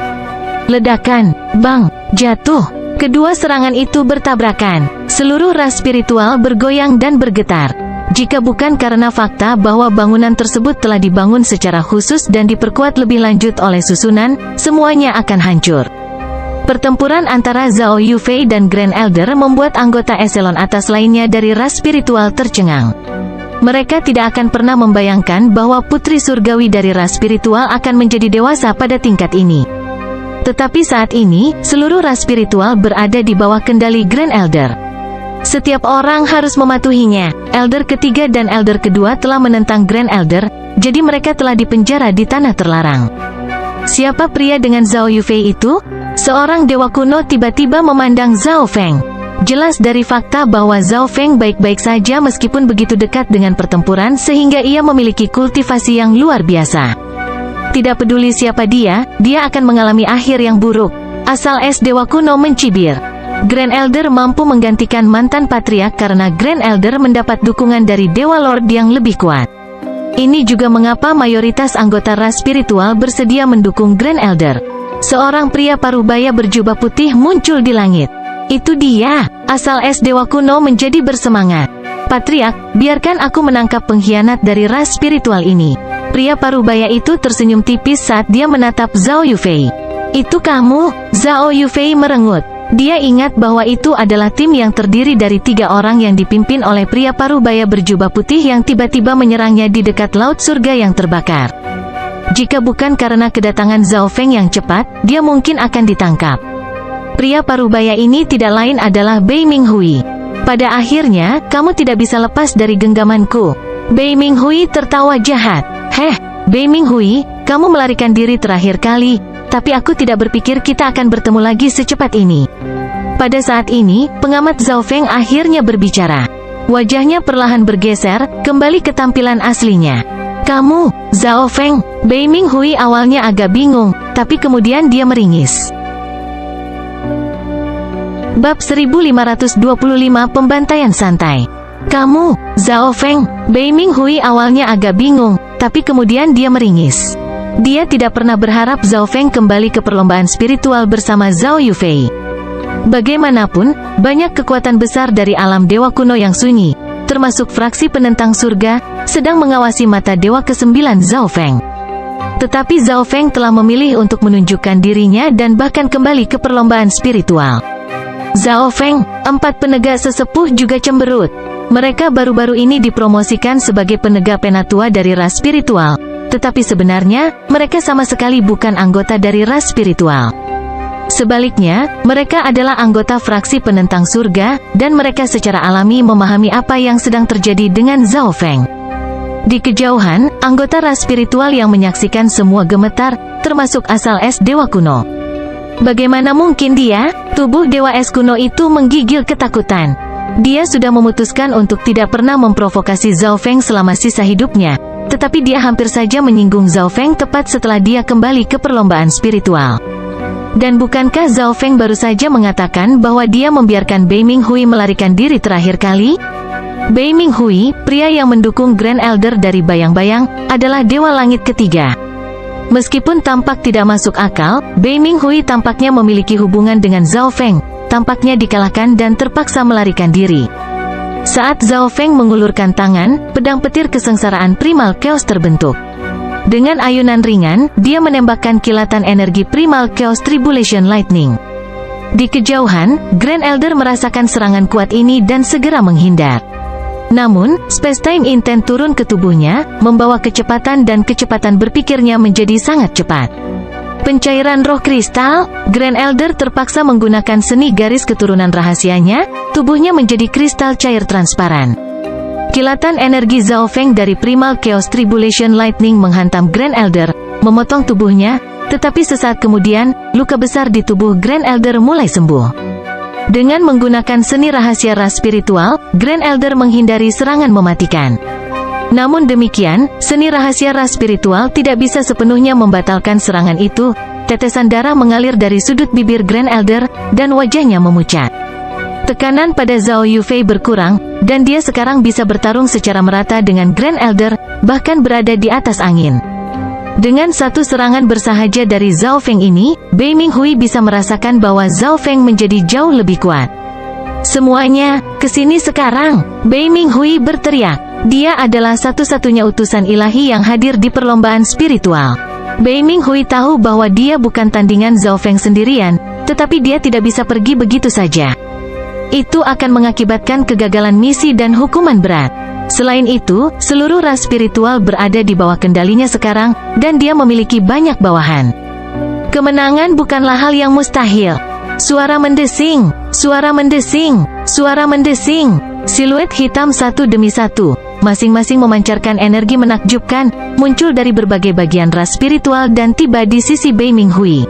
Ledakan, bang, jatuh. Kedua serangan itu bertabrakan. Seluruh ras spiritual bergoyang dan bergetar. Jika bukan karena fakta bahwa bangunan tersebut telah dibangun secara khusus dan diperkuat lebih lanjut oleh susunan, semuanya akan hancur. Pertempuran antara Zhao Yufei dan Grand Elder membuat anggota eselon atas lainnya dari ras spiritual tercengang. Mereka tidak akan pernah membayangkan bahwa putri surgawi dari ras spiritual akan menjadi dewasa pada tingkat ini. Tetapi saat ini, seluruh ras spiritual berada di bawah kendali Grand Elder. Setiap orang harus mematuhinya. Elder ketiga dan Elder kedua telah menentang Grand Elder, jadi mereka telah dipenjara di tanah terlarang. Siapa pria dengan Zhao Yufei itu? Seorang dewa kuno tiba-tiba memandang Zhao Feng. Jelas dari fakta bahwa Zhao Feng baik-baik saja meskipun begitu dekat dengan pertempuran sehingga ia memiliki kultivasi yang luar biasa. Tidak peduli siapa dia akan mengalami akhir yang buruk. Asal es dewa kuno mencibir. Grand Elder mampu menggantikan mantan patriark karena Grand Elder mendapat dukungan dari Dewa Lord yang lebih kuat. Ini juga mengapa mayoritas anggota ras spiritual bersedia mendukung Grand Elder. Seorang pria parubaya berjubah putih muncul di langit. Itu dia, asal es dewa kuno menjadi bersemangat. Patriark, biarkan aku menangkap pengkhianat dari ras spiritual ini. Pria parubaya itu tersenyum tipis saat dia menatap Zhao Yufei. Itu kamu? Zhao Yufei merengut. Dia ingat bahwa itu adalah tim yang terdiri dari 3 orang yang dipimpin oleh pria parubaya berjubah putih yang tiba-tiba menyerangnya di dekat laut surga yang terbakar. Jika bukan karena kedatangan Zhao Feng yang cepat, dia mungkin akan ditangkap. Pria parubaya ini tidak lain adalah Bei Minghui. Pada akhirnya, kamu tidak bisa lepas dari genggamanku. Bei Minghui tertawa jahat. Heh, Bei Minghui, kamu melarikan diri terakhir kali, tapi aku tidak berpikir kita akan bertemu lagi secepat ini. Pada saat ini, pengamat Zhao Feng akhirnya berbicara. Wajahnya perlahan bergeser, kembali ke tampilan aslinya. Kamu, Zhao Feng. Bei Minghui awalnya agak bingung, tapi kemudian dia meringis. Bab 1525 Pembantaian Santai. Kamu, Zhao Feng. Bei Minghui awalnya agak bingung, tapi kemudian dia meringis. Dia tidak pernah berharap Zhao Feng kembali ke perlombaan spiritual bersama Zhao Yufei. Bagaimanapun, banyak kekuatan besar dari alam dewa kuno yang sunyi, termasuk fraksi penentang surga, sedang mengawasi mata dewa ke-9 Zhao Feng. Tetapi Zhao Feng telah memilih untuk menunjukkan dirinya dan bahkan kembali ke perlombaan spiritual. Zhao Feng, 4 penegak sesepuh juga cemberut. Mereka baru-baru ini dipromosikan sebagai penegak penatua dari ras spiritual, tetapi sebenarnya, mereka sama sekali bukan anggota dari ras spiritual. Sebaliknya, mereka adalah anggota fraksi penentang surga, dan mereka secara alami memahami apa yang sedang terjadi dengan Zhao Feng. Di kejauhan, anggota ras spiritual yang menyaksikan semua gemetar, termasuk asal es dewa kuno. Bagaimana mungkin dia? Tubuh dewa es kuno itu menggigil ketakutan. Dia sudah memutuskan untuk tidak pernah memprovokasi Zhao Feng selama sisa hidupnya, tetapi dia hampir saja menyinggung Zhao Feng tepat setelah dia kembali ke perlombaan spiritual. Dan bukankah Zhao Feng baru saja mengatakan bahwa dia membiarkan Bei Minghui melarikan diri terakhir kali? Bei Minghui, pria yang mendukung Grand Elder dari bayang-bayang, adalah Dewa Langit ketiga. Meskipun tampak tidak masuk akal, Bei Minghui tampaknya memiliki hubungan dengan Zhao Feng, tampaknya dikalahkan dan terpaksa melarikan diri. Saat Zhao Feng mengulurkan tangan, pedang petir kesengsaraan Primal Chaos terbentuk. Dengan ayunan ringan, dia menembakkan kilatan energi Primal Chaos Tribulation Lightning. Di kejauhan, Grand Elder merasakan serangan kuat ini dan segera menghindar. Namun, Space Time Intent turun ke tubuhnya, membawa kecepatan dan kecepatan berpikirnya menjadi sangat cepat. Pencairan roh kristal, Grand Elder terpaksa menggunakan seni garis keturunan rahasianya, tubuhnya menjadi kristal cair transparan. Kilatan energi Zhao Feng dari Primal Chaos Tribulation Lightning menghantam Grand Elder, memotong tubuhnya, tetapi sesaat kemudian, luka besar di tubuh Grand Elder mulai sembuh. Dengan menggunakan seni rahasia ras spiritual, Grand Elder menghindari serangan mematikan. Namun demikian, seni rahasia ras spiritual tidak bisa sepenuhnya membatalkan serangan itu. Tetesan darah mengalir dari sudut bibir Grand Elder, dan wajahnya memucat. Tekanan pada Zhao Yufei berkurang, dan dia sekarang bisa bertarung secara merata dengan Grand Elder, bahkan berada di atas angin. Dengan satu serangan bersahaja dari Zhao Feng ini, Bei Minghui bisa merasakan bahwa Zhao Feng menjadi jauh lebih kuat. Semuanya, kesini sekarang, Bei Minghui berteriak. Dia adalah satu-satunya utusan ilahi yang hadir di perlombaan spiritual. Bei Minghui tahu bahwa dia bukan tandingan Zhao Feng sendirian, tetapi dia tidak bisa pergi begitu saja. Itu akan mengakibatkan kegagalan misi dan hukuman berat. Selain itu, seluruh ras spiritual berada di bawah kendalinya sekarang, dan dia memiliki banyak bawahan. Kemenangan bukanlah hal yang mustahil. Suara mendesing, suara mendesing, suara mendesing. Siluet hitam satu demi satu, masing-masing memancarkan energi menakjubkan, muncul dari berbagai bagian ras spiritual dan tiba di sisi Bei Minghui.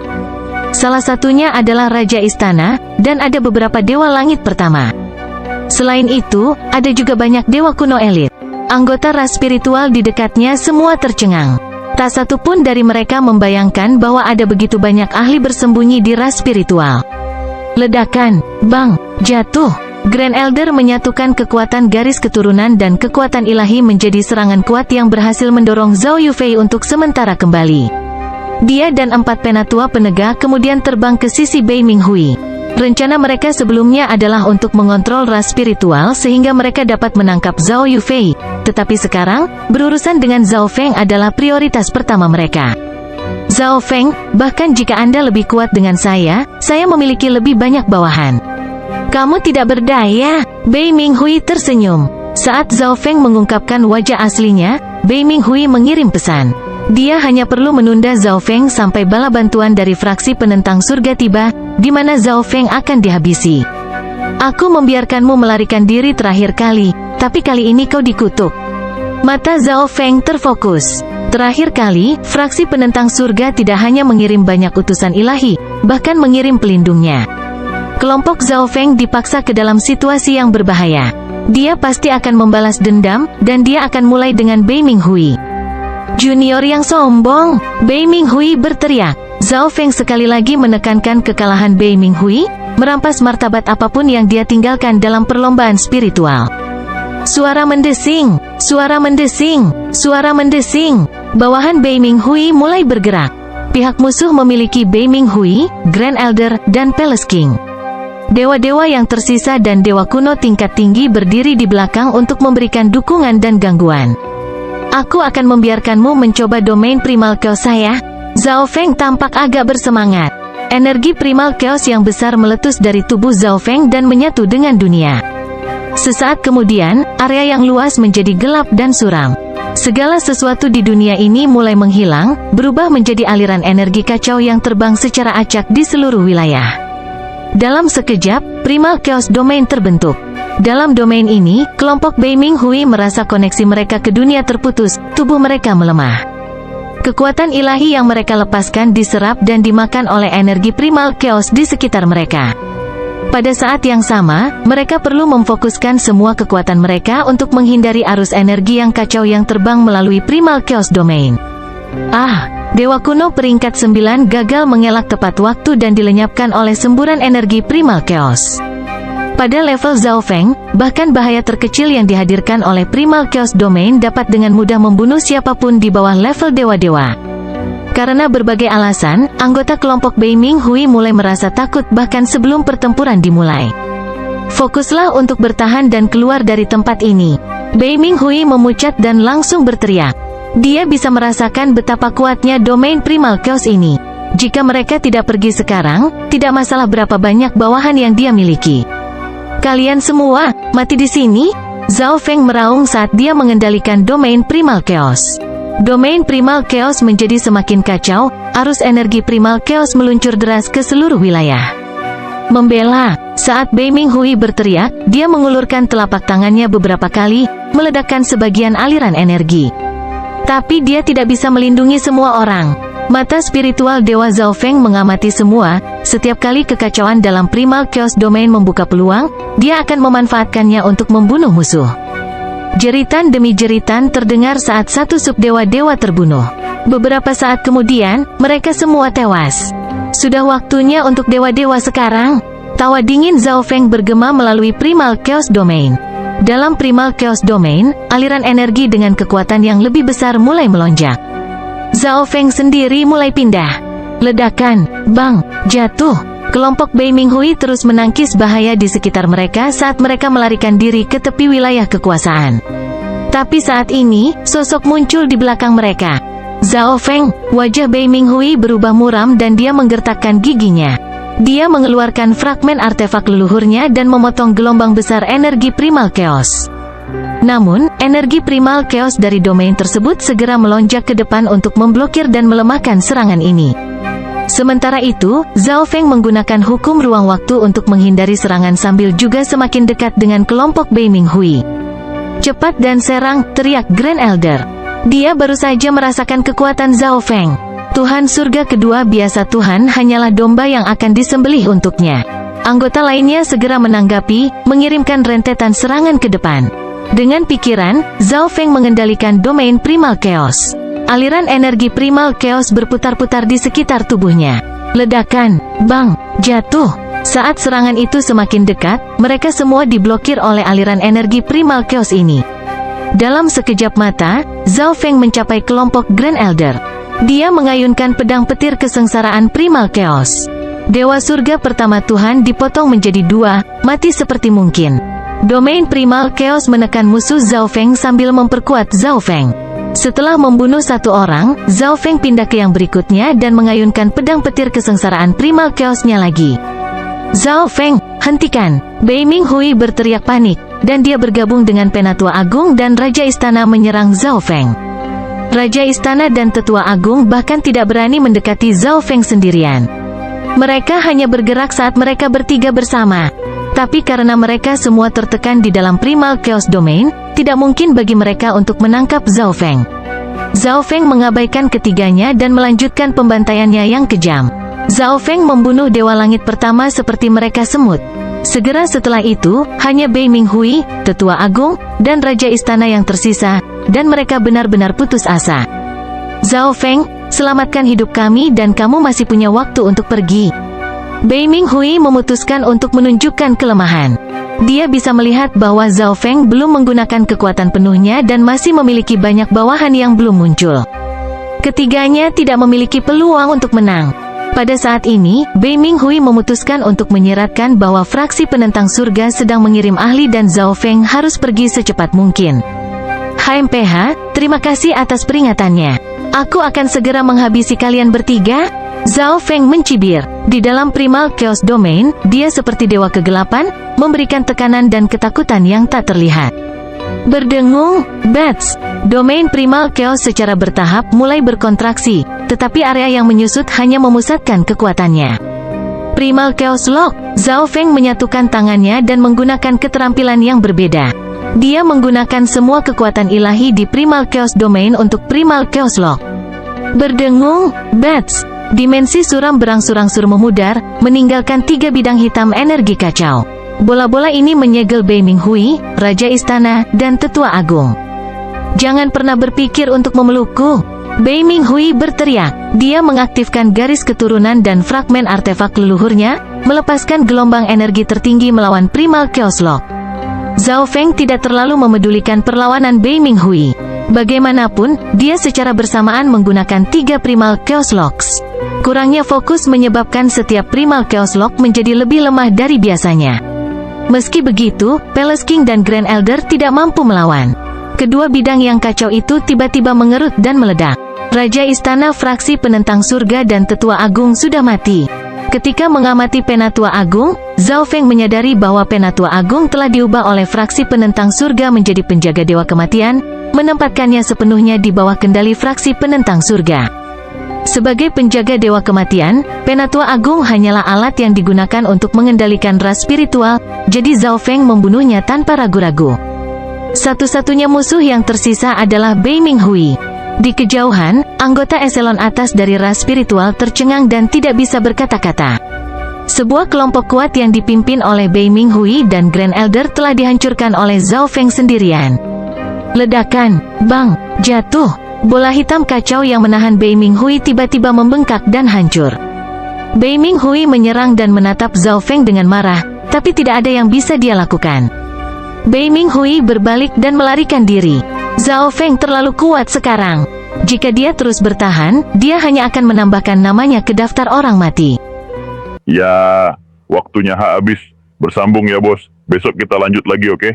Salah satunya adalah Raja Istana, dan ada beberapa Dewa Langit pertama. Selain itu, ada juga banyak dewa kuno elit. Anggota ras spiritual di dekatnya semua tercengang. Tak satu pun dari mereka membayangkan bahwa ada begitu banyak ahli bersembunyi di ras spiritual. Ledakan, bang, jatuh. Grand Elder menyatukan kekuatan garis keturunan dan kekuatan ilahi menjadi serangan kuat yang berhasil mendorong Zhao Yufei untuk sementara kembali. Dia dan 4 penatua penegak kemudian terbang ke sisi Bei Minghui. Rencana mereka sebelumnya adalah untuk mengontrol ras spiritual sehingga mereka dapat menangkap Zhao Yufei, tetapi sekarang, berurusan dengan Zhao Feng adalah prioritas pertama mereka. Zhao Feng, bahkan jika Anda lebih kuat dengan saya memiliki lebih banyak bawahan. Kamu tidak berdaya. Bei Minghui tersenyum. Saat Zhao Feng mengungkapkan wajah aslinya, Bei Minghui mengirim pesan. Dia hanya perlu menunda Zhao Feng sampai bala bantuan dari fraksi penentang surga tiba, di mana Zhao Feng akan dihabisi. Aku membiarkanmu melarikan diri terakhir kali, tapi kali ini kau dikutuk. Mata Zhao Feng terfokus. Terakhir kali, fraksi penentang surga tidak hanya mengirim banyak utusan ilahi, bahkan mengirim pelindungnya. Kelompok Zhao Feng dipaksa ke dalam situasi yang berbahaya. Dia pasti akan membalas dendam, dan dia akan mulai dengan Bei Minghui. Junior yang sombong, Bei Minghui berteriak. Zhao Feng sekali lagi menekankan kekalahan Bei Minghui, merampas martabat apapun yang dia tinggalkan dalam perlombaan spiritual. Suara mendesing, suara mendesing, suara mendesing. Bawahan Bei Minghui mulai bergerak. Pihak musuh memiliki Bei Minghui, Grand Elder, dan Palace King. Dewa-dewa yang tersisa dan dewa kuno tingkat tinggi berdiri di belakang untuk memberikan dukungan dan gangguan. Aku akan membiarkanmu mencoba domain Primal Chaos saya. Zhao Feng tampak agak bersemangat. Energi Primal Chaos yang besar meletus dari tubuh Zhao Feng dan menyatu dengan dunia. Sesaat kemudian, area yang luas menjadi gelap dan suram. Segala sesuatu di dunia ini mulai menghilang, berubah menjadi aliran energi kacau yang terbang secara acak di seluruh wilayah. Dalam sekejap, Primal Chaos Domain terbentuk. Dalam domain ini, kelompok Bei Minghui merasa koneksi mereka ke dunia terputus, tubuh mereka melemah. Kekuatan ilahi yang mereka lepaskan diserap dan dimakan oleh energi Primal Chaos di sekitar mereka. Pada saat yang sama, mereka perlu memfokuskan semua kekuatan mereka untuk menghindari arus energi yang kacau yang terbang melalui Primal Chaos Domain. Dewa kuno peringkat 9 gagal mengelak tepat waktu dan dilenyapkan oleh semburan energi Primal Chaos. Pada level Zhao Feng, bahkan bahaya terkecil yang dihadirkan oleh Primal Chaos Domain dapat dengan mudah membunuh siapapun di bawah level dewa-dewa. Karena berbagai alasan, anggota kelompok Bei Ming Hui mulai merasa takut bahkan sebelum pertempuran dimulai. Fokuslah untuk bertahan dan keluar dari tempat ini. Bei Ming Hui memucat dan langsung berteriak. Dia bisa merasakan betapa kuatnya domain Primal Chaos ini. Jika mereka tidak pergi sekarang, tidak masalah berapa banyak bawahan yang dia miliki. Kalian semua, mati di sini? Zhao Feng meraung saat dia mengendalikan domain Primal Chaos. Domain Primal Chaos menjadi semakin kacau, arus energi Primal Chaos meluncur deras ke seluruh wilayah. Membela, saat Bei Ming Hui berteriak, dia mengulurkan telapak tangannya beberapa kali, meledakkan sebagian aliran energi. Tapi dia tidak bisa melindungi semua orang. Mata spiritual Dewa Zhao Feng mengamati semua, setiap kali kekacauan dalam Primal Chaos Domain membuka peluang, dia akan memanfaatkannya untuk membunuh musuh. Jeritan demi jeritan terdengar saat satu subdewa-dewa terbunuh. Beberapa saat kemudian, mereka semua tewas. Sudah waktunya untuk dewa-dewa sekarang. Tawa dingin Zhao Feng bergema melalui Primal Chaos Domain. Dalam Primal Chaos Domain, aliran energi dengan kekuatan yang lebih besar mulai melonjak. Zhao Feng sendiri mulai pindah. Ledakan, bang, jatuh. Kelompok Bei Ming Hui terus menangkis bahaya di sekitar mereka saat mereka melarikan diri ke tepi wilayah kekuasaan. Tapi saat ini, sosok muncul di belakang mereka. Zhao Feng, wajah Bei Ming Hui berubah muram dan dia menggertakkan giginya. Dia mengeluarkan fragmen artefak leluhurnya dan memotong gelombang besar energi Primal Chaos. Namun, energi Primal Chaos dari domain tersebut segera melonjak ke depan untuk memblokir dan melemahkan serangan ini. Sementara itu, Zhao Feng menggunakan hukum ruang waktu untuk menghindari serangan sambil juga semakin dekat dengan kelompok Bei Ming Hui. Cepat dan serang, teriak Grand Elder. Dia baru saja merasakan kekuatan Zhao Feng. Tuhan surga kedua biasa Tuhan hanyalah domba yang akan disembelih untuknya. Anggota lainnya segera menanggapi, mengirimkan rentetan serangan ke depan. Dengan pikiran, Zhao Feng mengendalikan domain Primal Chaos. Aliran energi Primal Chaos berputar-putar di sekitar tubuhnya. Ledakan, bang, jatuh. Saat serangan itu semakin dekat, mereka semua diblokir oleh aliran energi Primal Chaos ini. Dalam sekejap mata, Zhao Feng mencapai kelompok Grand Elder. Dia mengayunkan pedang petir kesengsaraan Primal Chaos. Dewa surga pertama Tuhan dipotong menjadi dua, mati seperti mungkin. Domain Primal Chaos menekan musuh Zhao Feng sambil memperkuat Zhao Feng. Setelah membunuh satu orang, Zhao Feng pindah ke yang berikutnya dan mengayunkan pedang petir kesengsaraan Primal Chaos-nya lagi. Zhao Feng, hentikan! Bei Ming Hui berteriak panik, dan dia bergabung dengan Penatua Agung dan Raja Istana menyerang Zhao Feng. Raja Istana dan Tetua Agung bahkan tidak berani mendekati Zhao Feng sendirian. Mereka hanya bergerak saat mereka bertiga bersama. Tapi karena mereka semua tertekan di dalam Primal Chaos Domain, tidak mungkin bagi mereka untuk menangkap Zhao Feng. Zhao Feng mengabaikan ketiganya dan melanjutkan pembantaiannya yang kejam. Zhao Feng membunuh Dewa Langit pertama seperti mereka semut. Segera setelah itu, hanya Bei Ming Hui, Tetua Agung, dan Raja Istana yang tersisa, dan mereka benar-benar putus asa. Zhao Feng, selamatkan hidup kami dan kamu masih punya waktu untuk pergi. Bei Ming Hui memutuskan untuk menunjukkan kelemahan. Dia bisa melihat bahwa Zhao Feng belum menggunakan kekuatan penuhnya dan masih memiliki banyak bawahan yang belum muncul. Ketiganya tidak memiliki peluang untuk menang. Pada saat ini, Bei Ming Hui memutuskan untuk menyiratkan bahwa fraksi penentang surga sedang mengirim ahli dan Zhao Feng harus pergi secepat mungkin. HMPH, terima kasih atas peringatannya. Aku akan segera menghabisi kalian bertiga. Zhao Feng mencibir. Di dalam Primal Chaos Domain, dia seperti dewa kegelapan, memberikan tekanan dan ketakutan yang tak terlihat. Berdengung, Bats. Domain Primal Chaos secara bertahap mulai berkontraksi, tetapi area yang menyusut hanya memusatkan kekuatannya. Primal Chaos Lock. Zhao Feng menyatukan tangannya dan menggunakan keterampilan yang berbeda. Dia menggunakan semua kekuatan ilahi di Primal Chaos Domain untuk Primal Chaos Lock. Berdengung, Bats. Dimensi suram berangsur-angsur memudar, meninggalkan 3 bidang hitam energi kacau. Bola-bola ini menyegel Bei Minghui, Raja Istana, dan Tetua Agung. "Jangan pernah berpikir untuk memelukku!" Bei Minghui berteriak. Dia mengaktifkan garis keturunan dan fragmen artefak leluhurnya, melepaskan gelombang energi tertinggi melawan Primal Chaos Lock. Zhao Feng tidak terlalu memedulikan perlawanan Bei Minghui. Bagaimanapun, dia secara bersamaan menggunakan 3 Primal Chaos Locks. Kurangnya fokus menyebabkan setiap Primal Chaos Lock menjadi lebih lemah dari biasanya. Meski begitu, Palace King dan Grand Elder tidak mampu melawan. Kedua bidang yang kacau itu tiba-tiba mengerut dan meledak. Raja Istana, Fraksi Penentang Surga dan Tetua Agung sudah mati. Ketika mengamati Penatua Agung, Zhao Feng menyadari bahwa Penatua Agung telah diubah oleh Fraksi Penentang Surga menjadi penjaga Dewa Kematian, menempatkannya sepenuhnya di bawah kendali Fraksi Penentang Surga. Sebagai penjaga Dewa Kematian, Penatua Agung hanyalah alat yang digunakan untuk mengendalikan ras spiritual, jadi Zhao Feng membunuhnya tanpa ragu-ragu. Satu-satunya musuh yang tersisa adalah Bei Minghui. Di kejauhan, anggota eselon atas dari ras spiritual tercengang dan tidak bisa berkata-kata. Sebuah kelompok kuat yang dipimpin oleh Bei Minghui dan Grand Elder telah dihancurkan oleh Zhao Feng sendirian. Ledakan, bang, jatuh. Bola hitam kacau yang menahan Bei Minghui tiba-tiba membengkak dan hancur. Bei Minghui menyerang dan menatap Zhao Feng dengan marah, tapi tidak ada yang bisa dia lakukan. Bei Minghui berbalik dan melarikan diri. Zhao Feng terlalu kuat sekarang. Jika dia terus bertahan, dia hanya akan menambahkan namanya ke daftar orang mati. Ya, waktunya habis. Bersambung ya bos. Besok kita lanjut lagi, oke?